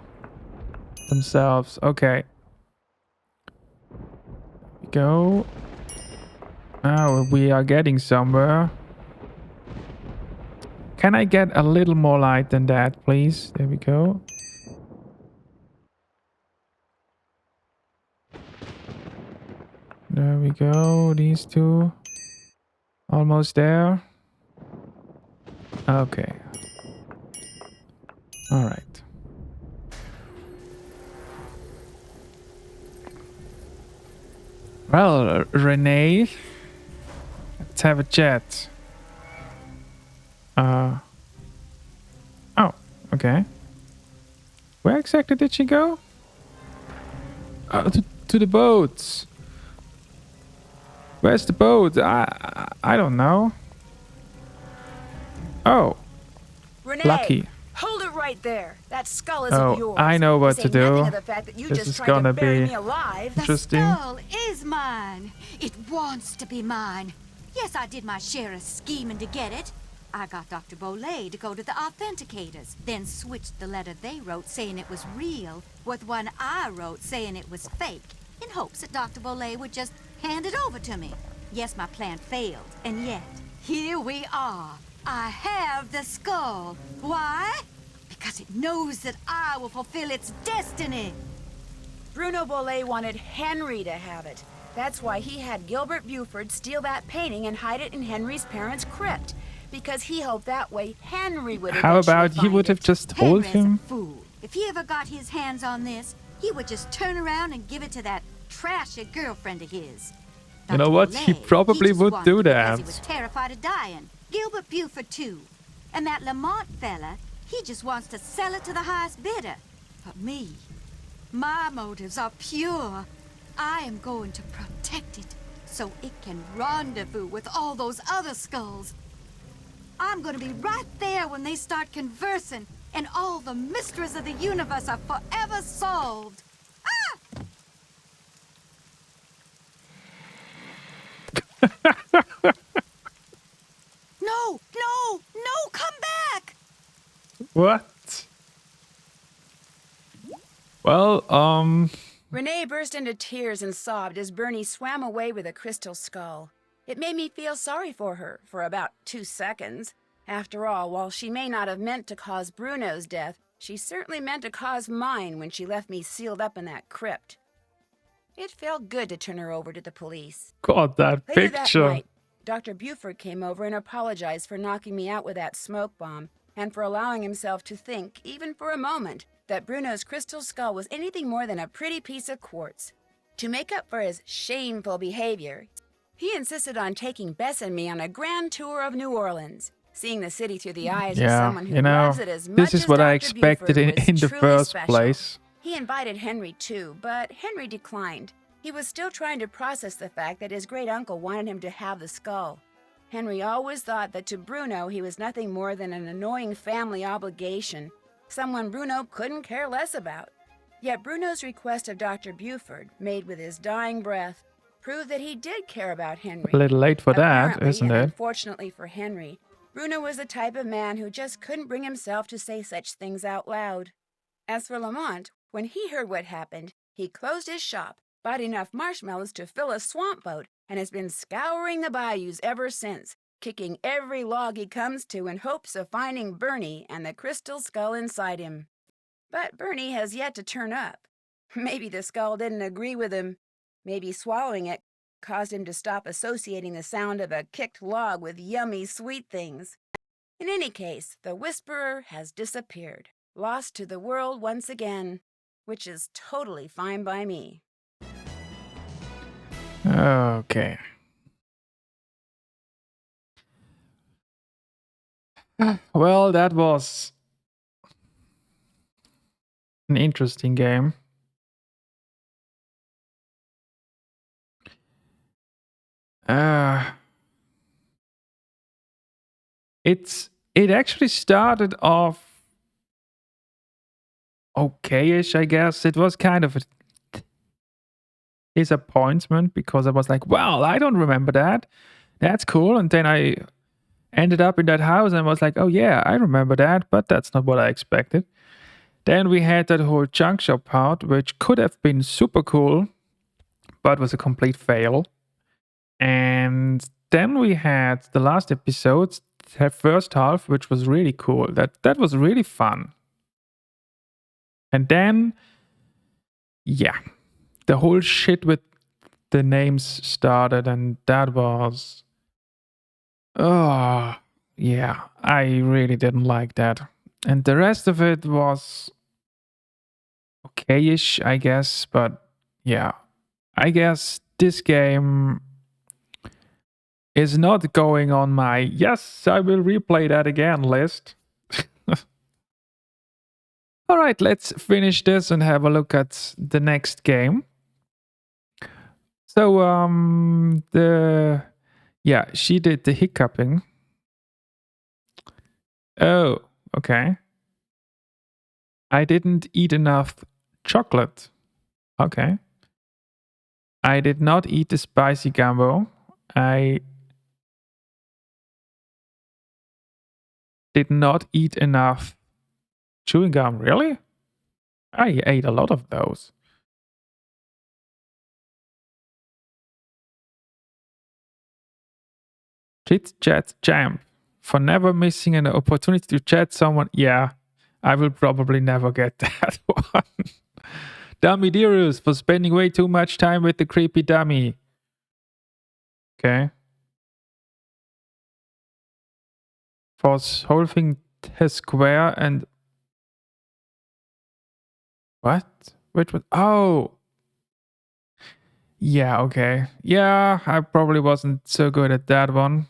themselves. Okay. Go. Now we are getting somewhere. Can I get a little more light than that, please? There we go. There we go. These two. Almost there. Okay. All right. Well, Renee, let's have a chat. Oh, okay. Where exactly did she go? To the boats. Where's the boat? I don't know. Oh, Renee, lucky. hold it right there. That skull isn't Oh, yours. I know what Say to do. nothing of the fact that you This just is tried gonna to bury be me alive. The interesting. skull is mine. It wants to be mine. Yes, I did my share of scheming to get it. I got Dr. Bolay to go to the authenticators, then switched the letter they wrote saying it was real with one I wrote saying it was fake, in hopes that Dr. Bolay would just hand it over to me. Yes, my plan failed, and yet, here we are. I have the skull. Why? Because it knows that I will fulfill its destiny. Bruno Bolay wanted Henry to have it. That's why he had Gilbert Buford steal that painting and hide it in Henry's parents' crypt. Because he hoped that way Henry would How eventually about you would find have just told Henry's him? a fool. If he ever got his hands on this, he would just turn around and give it to that trashy girlfriend of his. You know Dr. what? Bolay, He probably just would wanted do it because that. He was terrified of dying. Gilbert Buford, too. And that Lamont fella, he just wants to sell it to the highest bidder. But me, my motives are pure. I am going to protect it so it can rendezvous with all those other skulls. I'm going to be right there when they start conversing, and all the mysteries of the universe are forever solved. Ah! No, no, no, come back! What? Well, Renee burst into tears and sobbed as Bernie swam away with a crystal skull. It made me feel sorry for her for about 2 seconds. After all, while she may not have meant to cause Bruno's death, she certainly meant to cause mine when she left me sealed up in that crypt. It felt good to turn her over to the police. God, that Later that picture. night, Dr. Buford came over and apologized for knocking me out with that smoke bomb and for allowing himself to think, even for a moment, that Bruno's crystal skull was anything more than a pretty piece of quartz. To make up for his shameful behavior, he insisted on taking Bess and me on a grand tour of New Orleans, seeing the city through the eyes of Yeah, someone who you know, loves it as much this is as what I Dr. expected Buford was in the truly first special. place. He invited Henry too, but Henry declined. He was still trying to process the fact that his great-uncle wanted him to have the skull. Henry always thought that to Bruno he was nothing more than an annoying family obligation, someone Bruno couldn't care less about. Yet Bruno's request of Dr. Buford, made with his dying breath, proved that he did care about Henry. A little late for that, Apparently, isn't and it? unfortunately for Henry, Bruno was the type of man who just couldn't bring himself to say such things out loud. As for Lamont, when he heard what happened, he closed his shop, bought enough marshmallows to fill a swamp boat, and has been scouring the bayous ever since, kicking every log he comes to in hopes of finding Bernie and the crystal skull inside him. But Bernie has yet to turn up. Maybe the skull didn't agree with him. Maybe swallowing it caused him to stop associating the sound of a kicked log with yummy sweet things. In any case, the Whisperer has disappeared, lost to the world once again, which is totally fine by me. Okay. Well, that was an interesting game. It actually started off okay-ish, I guess. It was kind of a disappointment because I was like, well, I don't remember that. That's cool. And then I ended up in that house and was like, oh yeah, I remember that, but that's not what I expected. Then we had that whole junk shop part, which could have been super cool, but was a complete fail. And then we had the last episode, the first half, which was really cool. That was really fun. And then, yeah, the whole shit with the names started, and that was... Oh, yeah, I really didn't like that. And the rest of it was okay-ish, I guess. But yeah, I guess this game is not going on my yes, I will replay that again list. All right, let's finish this and have a look at the next game. So, yeah, she did the hiccuping. Oh, okay. I didn't eat enough chocolate. Okay. I did not eat the spicy gumbo. I did not eat enough chewing gum. Really? I ate a lot of those. Chit chat champ. For never missing an opportunity to chat someone. Yeah, I will probably never get that one. Dummy Dearus for spending way too much time with the creepy dummy. Okay. For solving the square and... What? Which one? Oh! Yeah, okay. Yeah, I probably wasn't so good at that one.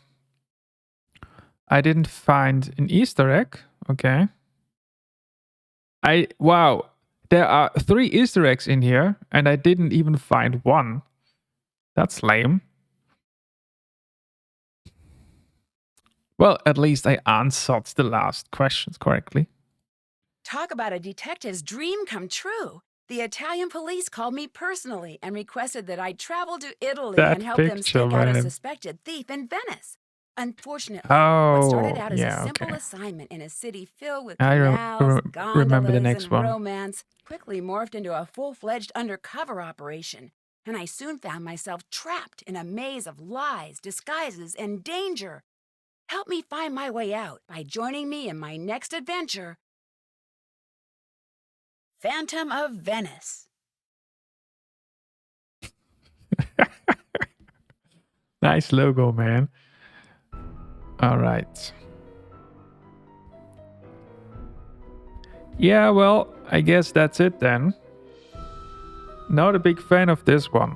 I didn't find an Easter egg. Okay. Wow. There are 3 Easter eggs in here, and I didn't even find one. That's lame. Well, at least I answered the last questions correctly. Talk about a detective's dream come true. The Italian police called me personally and requested that I travel to Italy That and help them picture, stake out a man. suspected thief in Venice. Unfortunately, Oh, what started out as yeah, a simple okay. assignment in a city filled with I canals, remember the gondolas, next and one. romance quickly morphed into a full-fledged undercover operation, and I soon found myself trapped in a maze of lies, disguises, and danger. Help me find my way out by joining me in my next adventure, Phantom of Venice. Nice logo, man. All right. Yeah, well, I guess that's it then. Not a big fan of this one.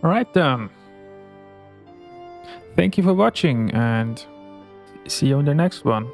Alright then. Thank you for watching and see you in the next one.